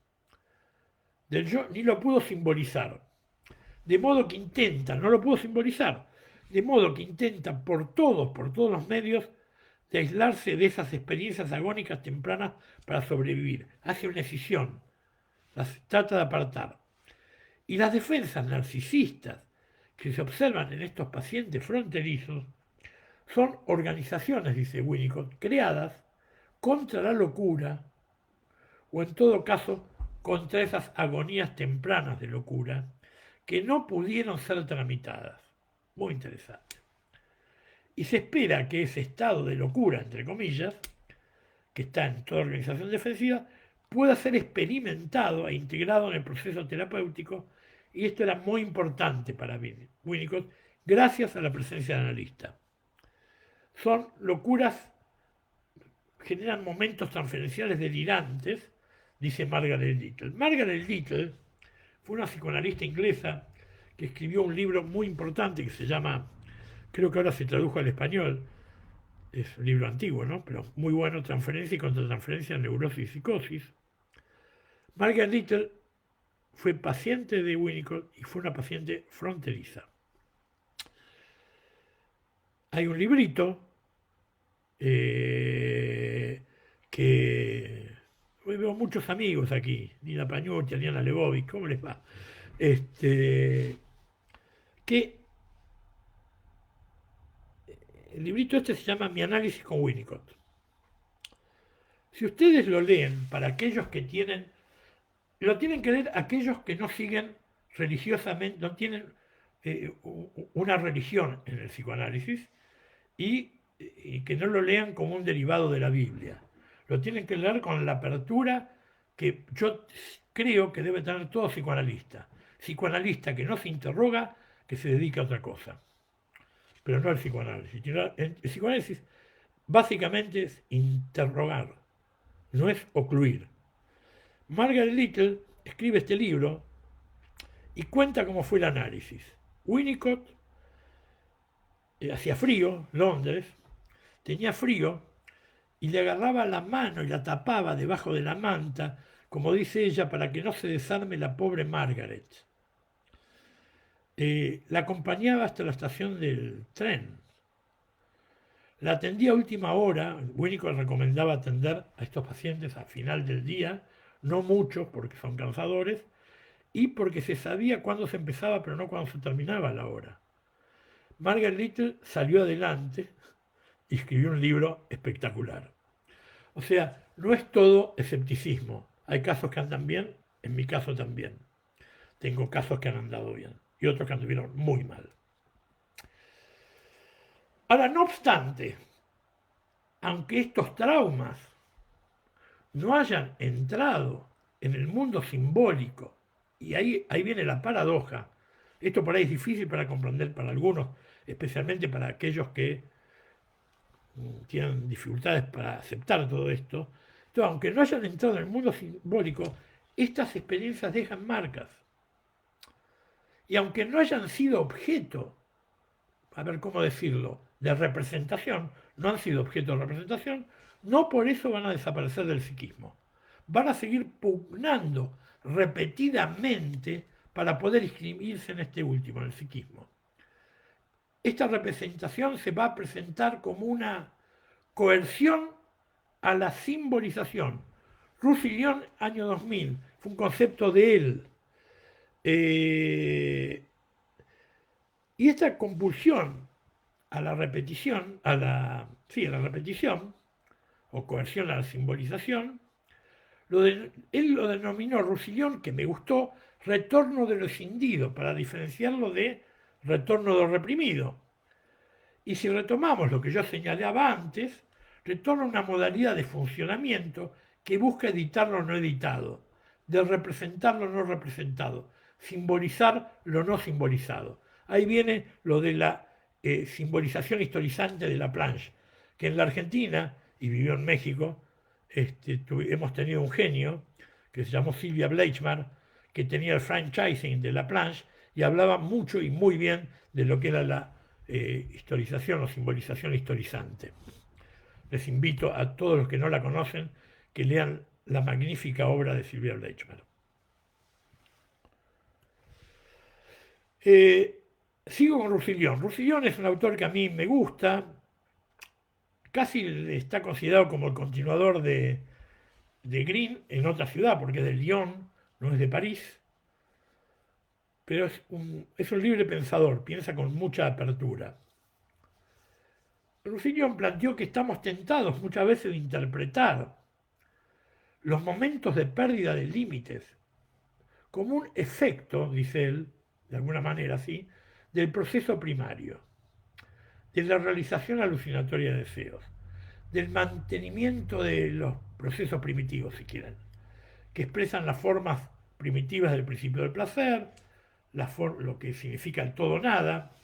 del yo, ni lo pudo simbolizar. De modo que intenta, no lo pudo simbolizar, de modo que intenta por todos los medios, de aislarse de esas experiencias agónicas tempranas para sobrevivir. Hace una escisión, las trata de apartar. Y las defensas narcisistas que se observan en estos pacientes fronterizos son organizaciones, dice Winnicott, creadas contra la locura, o en todo caso contra esas agonías tempranas de locura que no pudieron ser tramitadas. Muy interesante. Y se espera que ese estado de locura, entre comillas, que está en toda organización defensiva, pueda ser experimentado e integrado en el proceso terapéutico, y esto era muy importante para Winnicott, gracias a la presencia del analista. Son locuras, generan momentos transferenciales delirantes, dice Margaret Little. Margaret Little fue una psicoanalista inglesa que escribió un libro muy importante que se llama, creo que ahora se tradujo al español, es un libro antiguo, ¿no? Pero muy bueno, Transferencia y Contratransferencia en Neurosis y Psicosis. Margaret Little fue paciente de Winnicott y fue una paciente fronteriza. Hay un librito que hoy veo muchos amigos aquí, Nina Pañuti, Diana Lebovic, ¿cómo les va? Que el librito este se llama Mi análisis con Winnicott. Si ustedes lo leen, para aquellos que tienen, lo tienen que leer aquellos que no siguen religiosamente, no tienen una religión en el psicoanálisis y que no lo lean como un derivado de la Biblia. Lo tienen que leer con la apertura que yo creo que debe tener todo psicoanalista. Psicoanalista que no se interroga, que se dedica a otra cosa. Pero no al psicoanálisis. El psicoanálisis básicamente es interrogar, no es ocluir. Margaret Little escribe este libro y cuenta cómo fue el análisis. Winnicott hacía frío, Londres, tenía frío y le agarraba la mano y la tapaba debajo de la manta, como dice ella, para que no se desarme la pobre Margaret. La acompañaba hasta la estación del tren. La atendía a última hora. Winnicott recomendaba atender a estos pacientes al final del día, no muchos porque son cansadores, y porque se sabía cuándo se empezaba, pero no cuándo se terminaba la hora. Margaret Little salió adelante y escribió un libro espectacular. O sea, no es todo escepticismo. Hay casos que andan bien, en mi caso también. Tengo casos que han andado bien y otros que anduvieron muy mal. Ahora, no obstante, aunque estos traumas no hayan entrado en el mundo simbólico, y ahí viene la paradoja, esto por ahí es difícil para comprender para algunos, especialmente para aquellos que tienen dificultades para aceptar todo esto, entonces, aunque no hayan entrado en el mundo simbólico, estas experiencias dejan marcas. Y aunque no hayan sido objeto, a ver cómo decirlo, de representación, no han sido objeto de representación, no por eso van a desaparecer del psiquismo. Van a seguir pugnando repetidamente para poder inscribirse en este último, en el psiquismo. Esta representación se va a presentar como una coerción a la simbolización. Roussillon, año 2000, fue un concepto de él. Y esta compulsión a la repetición, a la repetición, o coerción a la simbolización, él lo denominó Roussillon, que me gustó, retorno de lo escindido, para diferenciarlo de retorno de lo reprimido. Y si retomamos lo que yo señalaba antes, retorna a una modalidad de funcionamiento que busca editar lo no editado, de representar lo no representado, simbolizar lo no simbolizado. Ahí viene lo de la simbolización historizante de Laplanche, que en la Argentina, y vivió en México, hemos tenido un genio que se llamó Silvia Bleichmar, que tenía el franchising de Laplanche y hablaba mucho y muy bien de lo que era la historización o simbolización historizante. Les invito a todos los que no la conocen que lean la magnífica obra de Silvia Bleichmar. Sigo con Roussillon. Roussillon es un autor que a mí me gusta, casi está considerado como el continuador de Green en otra ciudad, porque es de Lyon, no es de París, pero es un libre pensador, piensa con mucha apertura. Roussillon planteó que estamos tentados muchas veces de interpretar los momentos de pérdida de límites como un efecto, dice él, de alguna manera así, del proceso primario, de la realización alucinatoria de deseos, del mantenimiento de los procesos primitivos, si quieren, que expresan las formas primitivas del principio del placer, lo que significa el todo nada.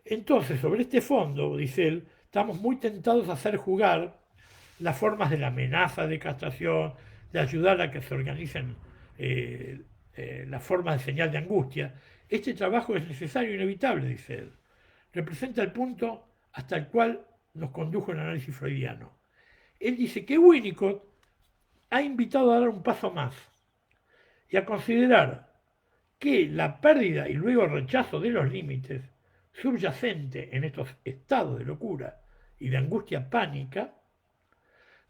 Entonces, sobre este fondo, dice él, estamos muy tentados a hacer jugar las formas de la amenaza de castración, de ayudar a que se organicen las formas de señal de angustia. Este trabajo es necesario e inevitable, dice él. Representa el punto hasta el cual nos condujo el análisis freudiano. Él dice que Winnicott ha invitado a dar un paso más y a considerar que la pérdida y luego el rechazo de los límites subyacente en estos estados de locura y de angustia pánica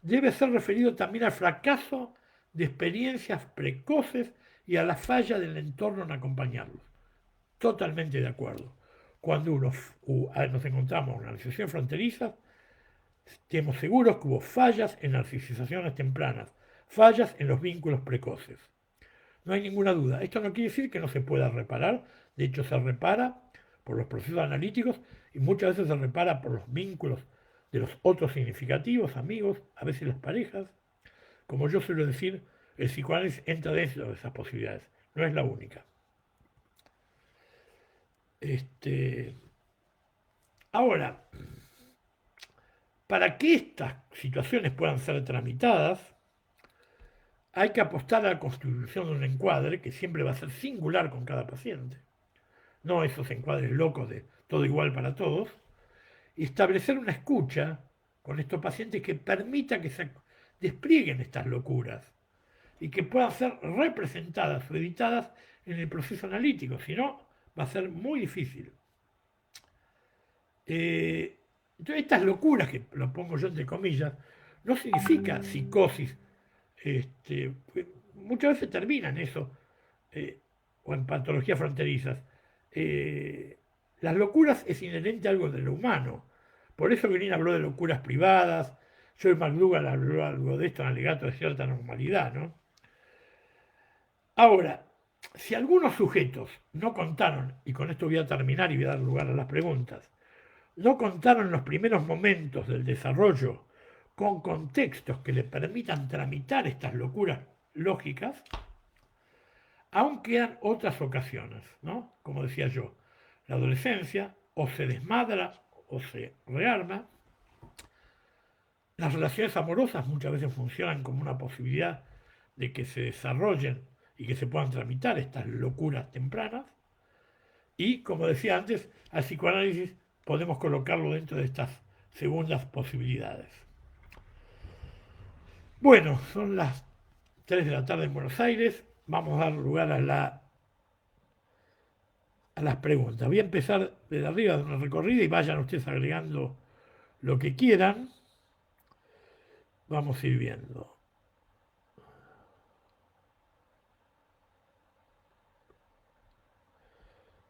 debe ser referido también al fracaso de experiencias precoces y a la falla del entorno en acompañarlos. Totalmente de acuerdo. Cuando nos encontramos en una narcisación fronteriza, estemos seguros que hubo fallas en narcisizaciones tempranas, fallas en los vínculos precoces. No hay ninguna duda. Esto no quiere decir que no se pueda reparar, de hecho se repara por los procesos analíticos y muchas veces se repara por los vínculos de los otros significativos, amigos, a veces las parejas. Como yo suelo decir, el psicoanálisis entra dentro de esas posibilidades, no es la única. Ahora, para que estas situaciones puedan ser tramitadas, hay que apostar a la constitución de un encuadre que siempre va a ser singular con cada paciente, no esos encuadres locos de todo igual para todos, y establecer una escucha con estos pacientes que permita que se desplieguen estas locuras y que puedan ser representadas o editadas en el proceso analítico, si no, va a ser muy difícil. Entonces, estas locuras, que lo pongo yo entre comillas, no significa psicosis. Muchas veces termina en eso, o en patologías fronterizas. Las locuras es inherente a algo de lo humano. Por eso Green habló de locuras privadas, Joy McDougall habló algo de esto en alegato de cierta normalidad, ¿no? Ahora, si algunos sujetos no contaron, y con esto voy a terminar y voy a dar lugar a las preguntas, no contaron los primeros momentos del desarrollo con contextos que le permitan tramitar estas locuras lógicas, aún quedan otras ocasiones, ¿no? Como decía yo, la adolescencia o se desmadra o se rearma. Las relaciones amorosas muchas veces funcionan como una posibilidad de que se desarrollen y que se puedan tramitar estas locuras tempranas. Y, como decía antes, al psicoanálisis podemos colocarlo dentro de estas segundas posibilidades. Bueno, son las 3 de la tarde en Buenos Aires. Vamos a dar lugar a las preguntas. Voy a empezar desde arriba de una recorrida y vayan ustedes agregando lo que quieran. Vamos a ir viendo.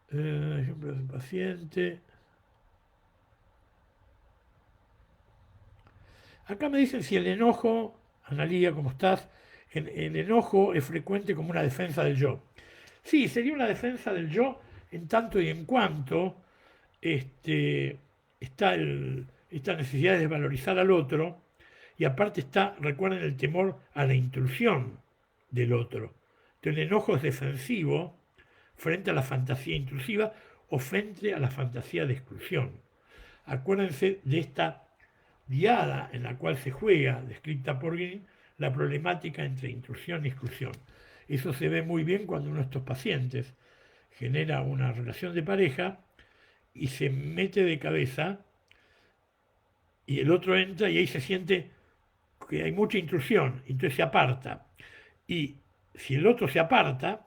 Ejemplo de paciente. Acá me dicen si el enojo, Analía, ¿cómo estás? El enojo es frecuente como una defensa del yo. Sí, sería una defensa del yo en tanto y en cuanto está esta necesidad de valorizar al otro y aparte está, recuerden, el temor a la intrusión del otro. Entonces el enojo es defensivo frente a la fantasía intrusiva o frente a la fantasía de exclusión. Acuérdense de esta diada en la cual se juega, descrita por Green, la problemática entre intrusión y exclusión. Eso se ve muy bien cuando uno de estos pacientes genera una relación de pareja y se mete de cabeza y el otro entra y ahí se siente que hay mucha intrusión, entonces se aparta. Y si el otro se aparta,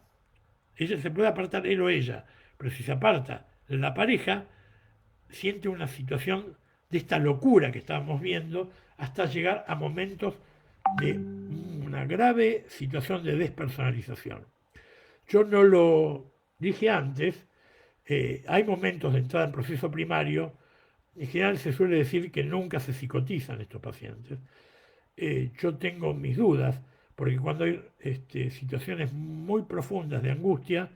ella se puede apartar él o ella, pero si se aparta la pareja, siente una situación de esta locura que estábamos viendo hasta llegar a momentos de una grave situación de despersonalización. Yo no lo dije antes, hay momentos de entrada en proceso primario, en general se suele decir que nunca se psicotizan estos pacientes. Yo tengo mis dudas, porque cuando hay situaciones muy profundas de angustia,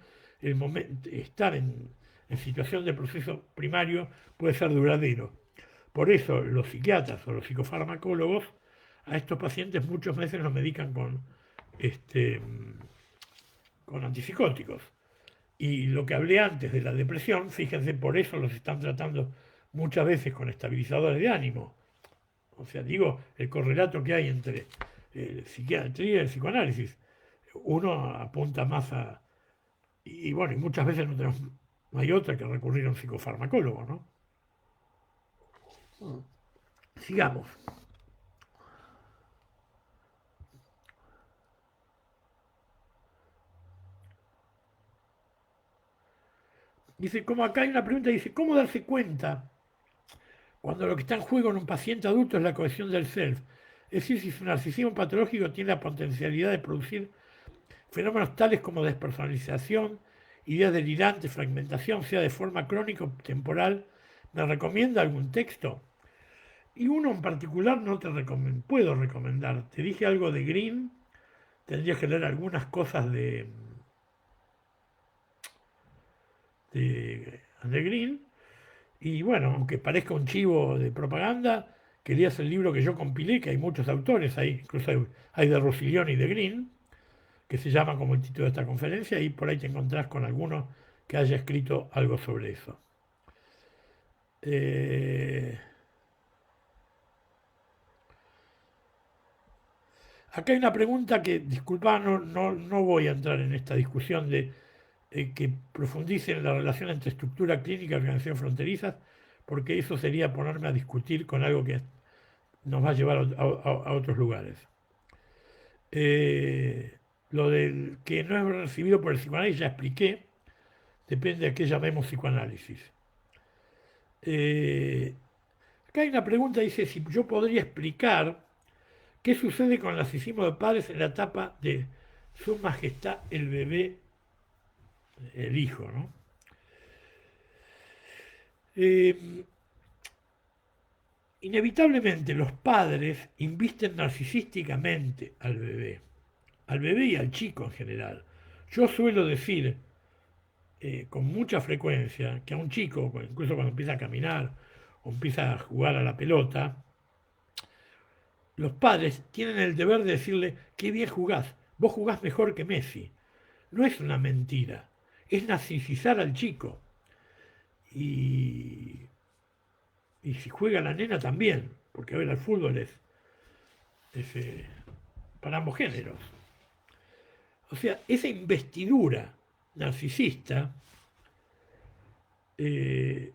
estar en situación de proceso primario puede ser duradero. Por eso los psiquiatras o los psicofarmacólogos a estos pacientes muchas veces los medican este, con antipsicóticos. Y lo que hablé antes de la depresión, fíjense, por eso los están tratando muchas veces con estabilizadores de ánimo. O sea, digo, el correlato que hay entre psiquiatría y el psicoanálisis. Uno apunta más a... Y bueno, y muchas veces no hay otra que recurrir a un psicofarmacólogo, ¿no? Sigamos. Dice, como acá hay una pregunta, dice, ¿cómo darse cuenta cuando lo que está en juego en un paciente adulto es la cohesión del self? Es decir, si su narcisismo patológico tiene la potencialidad de producir fenómenos tales como despersonalización, ideas delirantes, fragmentación, sea de forma crónica o temporal. ¿Me recomienda algún texto? Y uno en particular no te puedo recomendar. Te dije algo de Green, tendrías que leer algunas cosas de Green. Y bueno, aunque parezca un chivo de propaganda, que leas el libro que yo compilé, que hay muchos autores ahí, incluso hay de Rossellini y de Green, que se llama como el título de esta conferencia, y por ahí te encontrás con alguno que haya escrito algo sobre eso. Acá hay una pregunta que, disculpa, no voy a entrar en esta discusión de que profundice en la relación entre estructura clínica y organización fronterizas, porque eso sería ponerme a discutir con algo que nos va a llevar a otros lugares. Lo del que no es recibido por el psicoanálisis ya expliqué, depende de qué llamemos psicoanálisis. Acá hay una pregunta, dice si yo podría explicar qué sucede con el narcisismo de padres en la etapa de su majestad el bebé, el hijo, ¿no? Inevitablemente los padres invisten narcisísticamente al bebé y al chico en general. Yo suelo decir con mucha frecuencia que a un chico, incluso cuando empieza a caminar o empieza a jugar a la pelota, los padres tienen el deber de decirle, qué bien jugás, vos jugás mejor que Messi. No es una mentira, es narcisizar al chico. Y, y si juega la nena también, porque a ver, el fútbol es para ambos géneros. O sea, esa investidura narcisista, eh,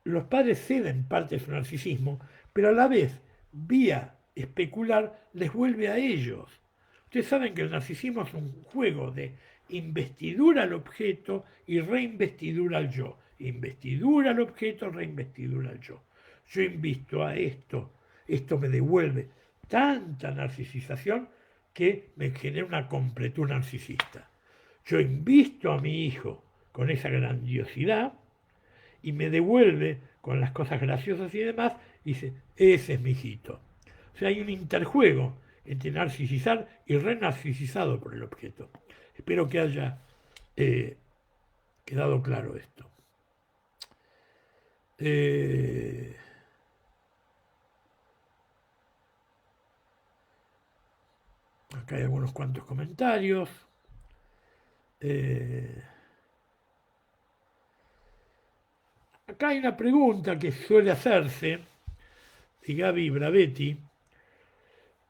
los padres ceden parte de su narcisismo, pero a la vez, vía especular, les vuelve a ellos. Ustedes saben que el narcisismo es un juego de investidura al objeto y reinvestidura al yo. Investidura al objeto, reinvestidura al yo. Yo invisto a esto, esto me devuelve tanta narcisización que me genera una completud narcisista. Yo invisto a mi hijo con esa grandiosidad y me devuelve con las cosas graciosas y demás, y dice, ese es mi hijito. O sea, hay un interjuego entre narcisizar y renarcisizado por el objeto. Espero que haya eh, quedado claro esto. Eh, Acá hay algunos cuantos comentarios. Eh, Acá hay una pregunta que suele hacerse de Gaby Bravetti,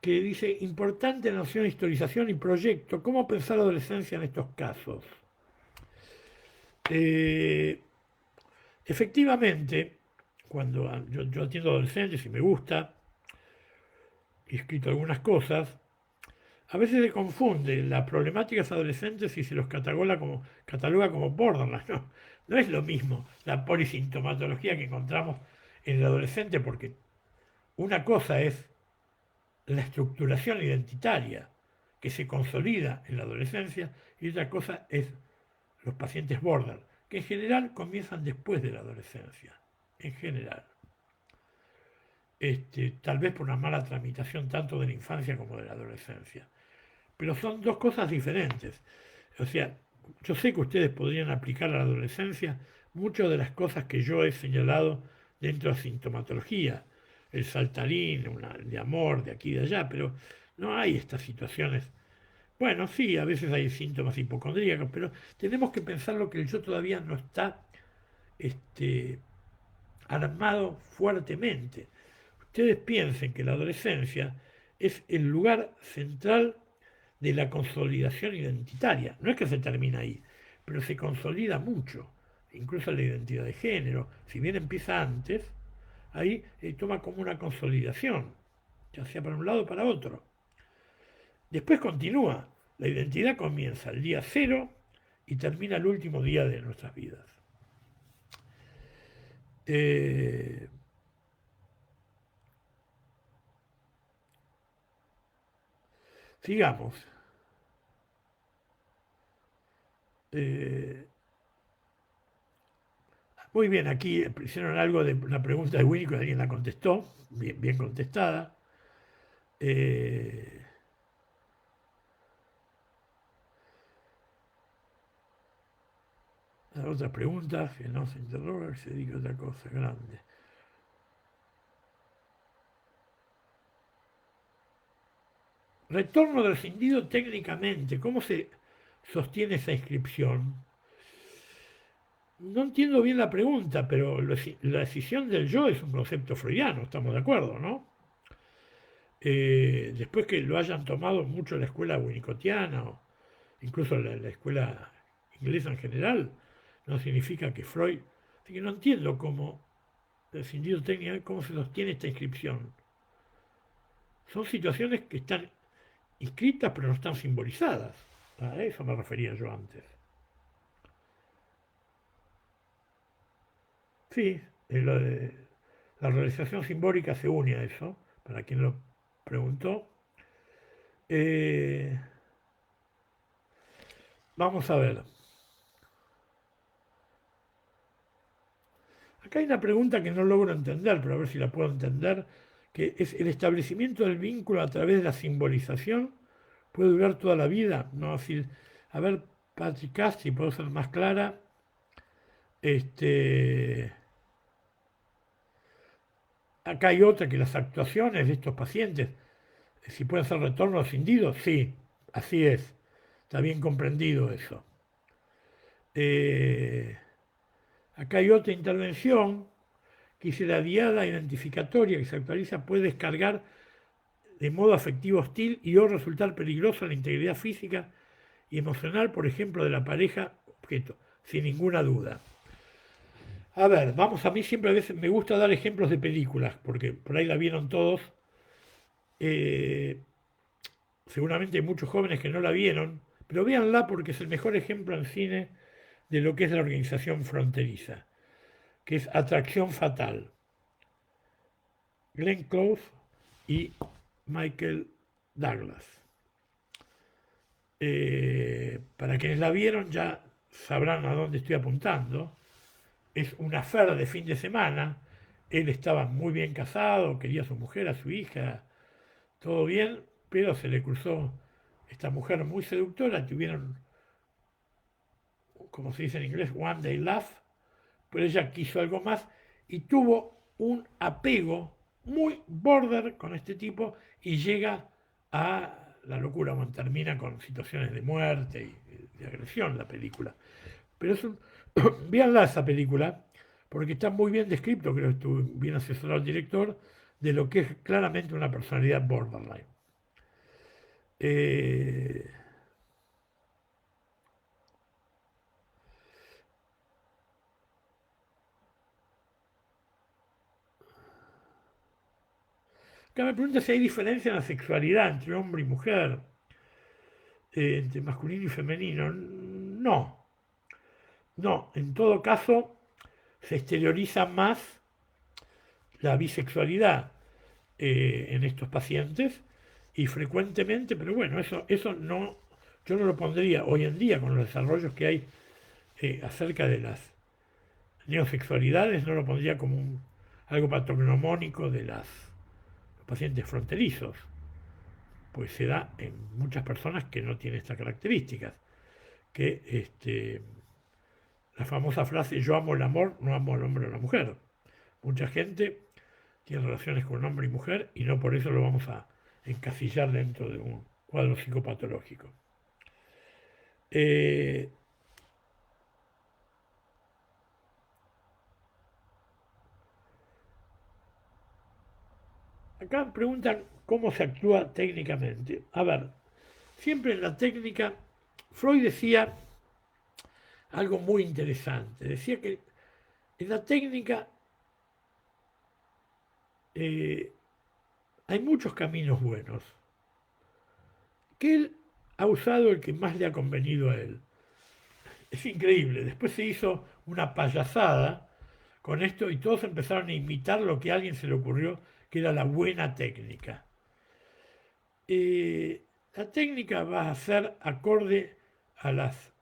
que dice, importante noción de historización y proyecto, ¿cómo pensar la adolescencia en estos casos? Eh, Efectivamente, cuando yo atiendo adolescentes y me gusta, he escrito algunas cosas, a veces se confunde las problemáticas adolescentes y se los cataloga como borderline. No, no es lo mismo la polisintomatología que encontramos en el adolescente, porque una cosa es la estructuración identitaria que se consolida en la adolescencia y otra cosa es los pacientes border, que en general comienzan después de la adolescencia, en general. Tal vez por una mala tramitación tanto de la infancia como de la adolescencia. Pero son dos cosas diferentes. O sea, yo sé que ustedes podrían aplicar a la adolescencia muchas de las cosas que yo he señalado dentro de la sintomatología, el saltarín, de amor, de aquí y de allá, pero no hay estas situaciones. Bueno, sí, a veces hay síntomas hipocondríacos, pero tenemos que pensar lo que el yo todavía no está este, armado fuertemente. Ustedes piensen que la adolescencia es el lugar central de la consolidación identitaria. No es que se termina ahí, pero se consolida mucho. Incluso la identidad de género, si bien empieza antes, ahí toma como una consolidación, ya sea para un lado o para otro. Después continúa. La identidad comienza el día cero y termina el último día de nuestras vidas. Eh, Sigamos. Eh, Muy bien, aquí hicieron algo de una pregunta de Winnie, que alguien la contestó, bien, bien contestada. Eh, Otra pregunta que no se interroga, que se dedica a otra cosa grande. Retorno del rescindido técnicamente, ¿cómo se sostiene esa inscripción? No entiendo bien la pregunta, pero la decisión del yo es un concepto freudiano, estamos de acuerdo, ¿no? Después que lo hayan tomado mucho la escuela winnicottiana o incluso la escuela inglesa en general, no significa que Freud... Así que no entiendo cómo, rescindido técnicamente, cómo se sostiene esta inscripción. Son situaciones que están inscritas pero no están simbolizadas. A eso me refería yo antes. Sí, lo de la realización simbólica se une a eso, para quien lo preguntó. Eh, Vamos a ver. Acá hay una pregunta que no logro entender, pero a ver si la puedo entender, que es el establecimiento del vínculo a través de la simbolización puede durar toda la vida. No, así, a ver, Patrick Cast, si puedo ser más clara. Este, Acá hay otra que las actuaciones de estos pacientes, si pueden ser retornos cindidos, sí, así es. Está bien comprendido eso. Eh, Acá hay otra intervención que dice la diada identificatoria que se actualiza puede descargar de modo afectivo hostil y o resultar peligroso a la integridad física y emocional, por ejemplo, de la pareja objeto, sin ninguna duda. A ver, vamos, a mí siempre a veces me gusta dar ejemplos de películas, porque por ahí la vieron todos. Eh, Seguramente hay muchos jóvenes que no la vieron, pero véanla porque es el mejor ejemplo en cine de lo que es la organización fronteriza, que es Atracción Fatal. Glenn Close y Michael Douglas. Para quienes la vieron ya sabrán a dónde estoy apuntando. Es una affair de fin de semana. Él estaba muy bien casado, quería a su mujer, a su hija, todo bien, pero se le cruzó esta mujer muy seductora. Tuvieron, como se dice en inglés, one day love, pero ella quiso algo más y tuvo un apego muy border con este tipo y llega a la locura, cuando termina con situaciones de muerte y de agresión la película. Pero es un... Véanla esa película, porque está muy bien descrito, creo que estuvo bien asesorado el director, de lo que es claramente una personalidad borderline. Eh, Acá me pregunta si hay diferencia en la sexualidad entre hombre y mujer, entre masculino y femenino. No, no, en todo caso se exterioriza más la bisexualidad en estos pacientes y frecuentemente, pero bueno, eso no, yo no lo pondría hoy en día con los desarrollos que hay acerca de las neosexualidades, no lo pondría como algo patognomónico de los pacientes fronterizos, pues se da en muchas personas que no tienen estas características, que la famosa frase yo amo el amor, no amo al hombre o a la mujer. Mucha gente tiene relaciones con hombre y mujer y no por eso lo vamos a encasillar dentro de un cuadro psicopatológico. Eh, Acá preguntan cómo se actúa técnicamente. A ver, siempre en la técnica, Freud decía algo muy interesante. Decía que en la técnica hay muchos caminos buenos, que él ha usado el que más le ha convenido a él. Es increíble. Después se hizo una payasada con esto y todos empezaron a imitar lo que a alguien se le ocurrió que era la buena técnica. La técnica va a ser acorde a las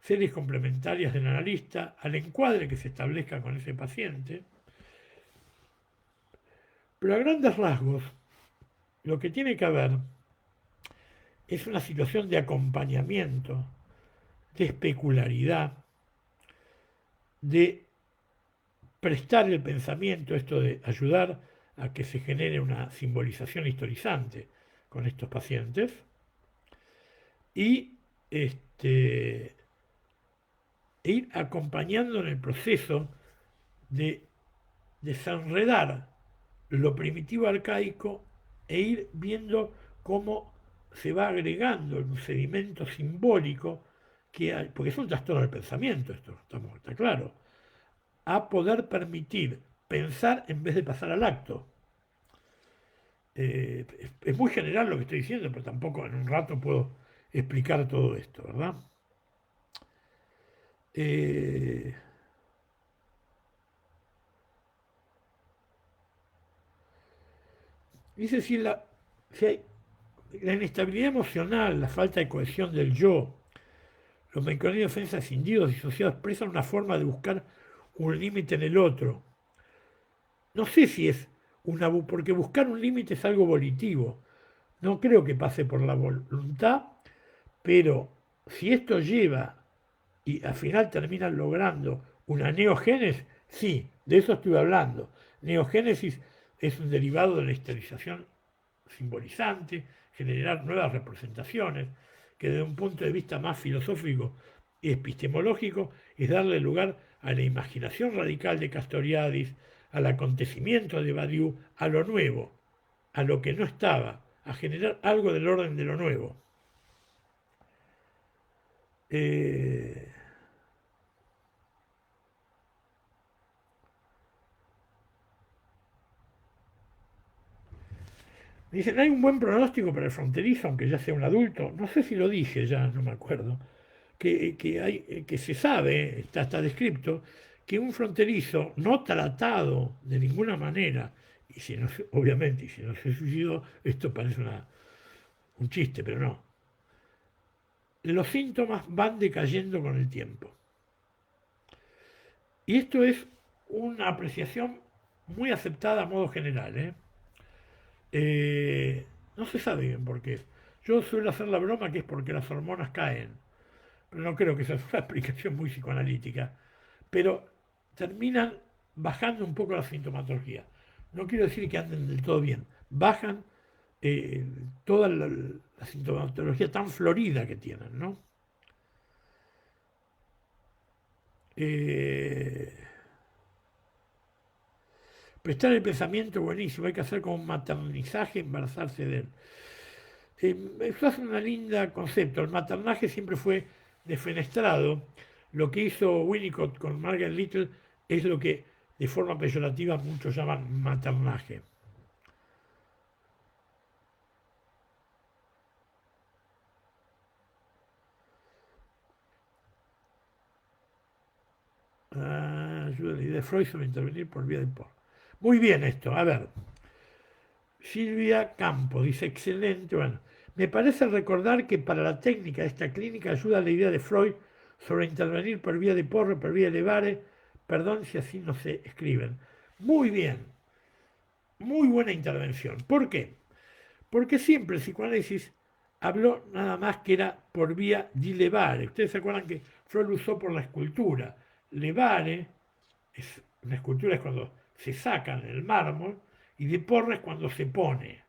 series complementarias del analista, al encuadre que se establezca con ese paciente, pero a grandes rasgos lo que tiene que haber es una situación de acompañamiento, de especularidad, de prestar el pensamiento, esto de ayudar a que se genere una simbolización historizante con estos pacientes y ir acompañando en el proceso de desenredar lo primitivo arcaico e ir viendo cómo se va agregando un sedimento simbólico que hay, porque es un trastorno del pensamiento esto, está claro, a poder permitir pensar en vez de pasar al acto. Es muy general lo que estoy diciendo, pero tampoco en un rato puedo explicar todo esto, ¿verdad? Eh, Dice si hay la inestabilidad emocional, la falta de cohesión del yo, los mecanismos de defensa escindidos, disociados, expresan una forma de buscar un límite en el otro. No sé si es porque buscar un límite es algo volitivo. No creo que pase por la voluntad, pero si esto lleva y al final terminan logrando una neogénesis, sí, de eso estuve hablando. Neogénesis es un derivado de la historización simbolizante, generar nuevas representaciones, que desde un punto de vista más filosófico y epistemológico es darle lugar a la imaginación radical de Castoriadis, al acontecimiento de Badiou, a lo nuevo, a lo que no estaba, a generar algo del orden de lo nuevo. Dicen, hay un buen pronóstico para el fronterizo, aunque ya sea un adulto. No sé si lo dije ya, no me acuerdo. Que se sabe, está descrito, que un fronterizo no tratado de ninguna manera, y si no, obviamente, y si no se suicidó, esto parece un chiste, pero no. Los síntomas van decayendo con el tiempo. Y esto es una apreciación muy aceptada a modo general, ¿eh? No se sabe bien por qué. Yo suelo hacer la broma que es porque las hormonas caen, pero no creo que esa sea una explicación muy psicoanalítica. Pero terminan bajando un poco la sintomatología. No quiero decir que anden del todo bien, bajan eh, toda la sintomatología tan florida que tienen, ¿no? Eh, prestar el pensamiento buenísimo, hay que hacer como un maternizaje, embarazarse de él. Eso es un lindo concepto. El maternaje siempre fue defenestrado. Lo que hizo Winnicott con Margaret Little es lo que de forma peyorativa muchos llaman maternaje. Ayuda la idea de Freud sobre intervenir por vía de por. Muy bien esto. A ver, Silvia Campo dice, excelente. Bueno, me parece recordar que para la técnica de esta clínica ayuda la idea de Freud sobre intervenir por vía de porre, por vía de Vare, perdón si así no se escriben. Muy bien, muy buena intervención. ¿Por qué? Porque siempre el psicoanálisis habló nada más que era por vía di levare. Ustedes se acuerdan que Freud lo usó por la escultura. Levare, una escultura es cuando se sacan el mármol, y de porre es cuando se pone.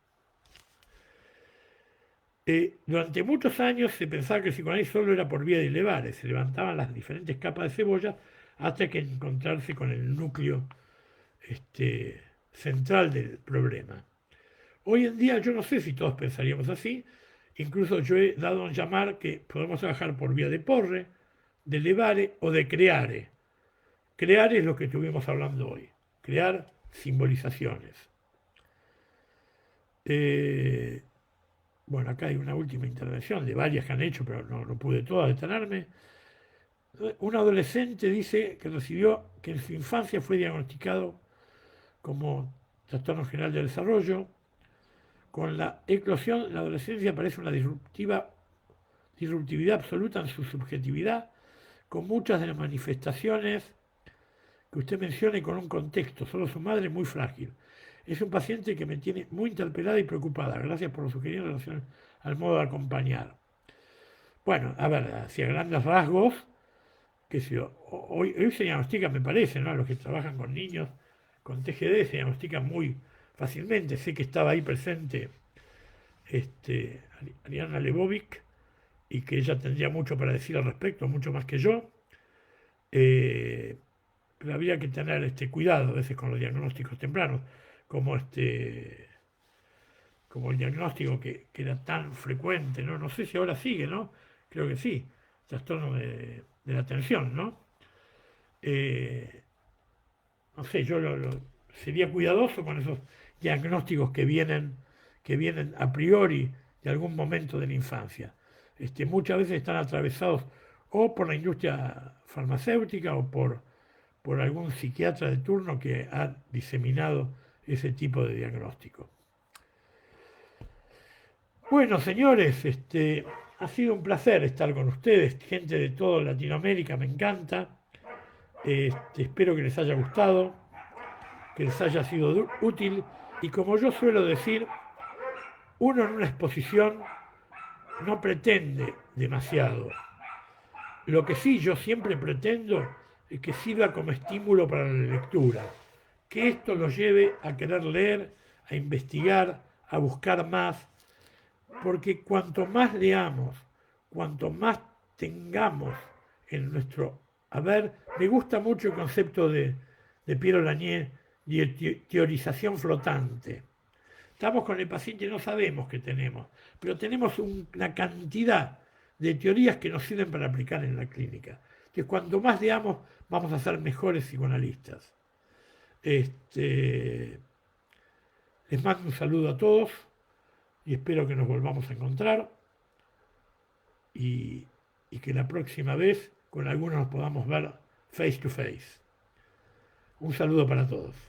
Durante muchos años se pensaba que el psicoanálisis solo era por vía de levare, se levantaban las diferentes capas de cebolla hasta que encontrarse con el núcleo central del problema. Hoy en día yo no sé si todos pensaríamos así, incluso yo he dado a llamar que podemos trabajar por vía de porre, de levare o de creare. Crear es lo que estuvimos hablando hoy, crear simbolizaciones. Bueno, acá hay una última intervención de varias que han hecho, pero no pude todas detenerme. Un adolescente dice que en su infancia fue diagnosticado como trastorno general del desarrollo. Con la eclosión, la adolescencia aparece una disruptividad absoluta en su subjetividad, con muchas de las manifestaciones que usted menciona y con un contexto, solo su madre muy frágil. Es un paciente que me tiene muy interpelada y preocupada. Gracias por lo sugerido en relación al modo de acompañar. Bueno, a ver, hacia grandes rasgos, que si hoy se diagnostica, me parece, ¿no? Los que trabajan con niños con TGD se diagnostican muy fácilmente. Sé que estaba ahí presente Ariana Lebovic y que ella tendría mucho para decir al respecto, mucho más que yo. Pero habría que tener cuidado a veces con los diagnósticos tempranos, como como el diagnóstico que era tan frecuente, ¿no? No sé si ahora sigue, ¿no? Creo que sí, trastorno de la atención, ¿no? No sé, yo sería cuidadoso con esos diagnósticos que vienen a priori de algún momento de la infancia. Muchas veces están atravesados o por la industria farmacéutica o por algún psiquiatra de turno que ha diseminado ese tipo de diagnóstico. Bueno, señores, ha sido un placer estar con ustedes, gente de toda Latinoamérica, me encanta. Espero que les haya gustado, que les haya sido útil y como yo suelo decir, uno en una exposición no pretende demasiado. Lo que sí yo siempre pretendo es que sirva como estímulo para la lectura, que esto los lleve a querer leer, a investigar, a buscar más, porque cuanto más leamos, cuanto más tengamos en nuestro haber, me gusta mucho el concepto de Piero Lanier y el teorización flotante. estamos con el paciente y no sabemos qué tenemos, pero tenemos una cantidad de teorías que nos sirven para aplicar en la clínica. Que cuanto más leamos, vamos a ser mejores psicoanalistas. Les mando un saludo a todos y espero que nos volvamos a encontrar y, y que la próxima vez con algunos nos podamos ver face to face. Un saludo para todos.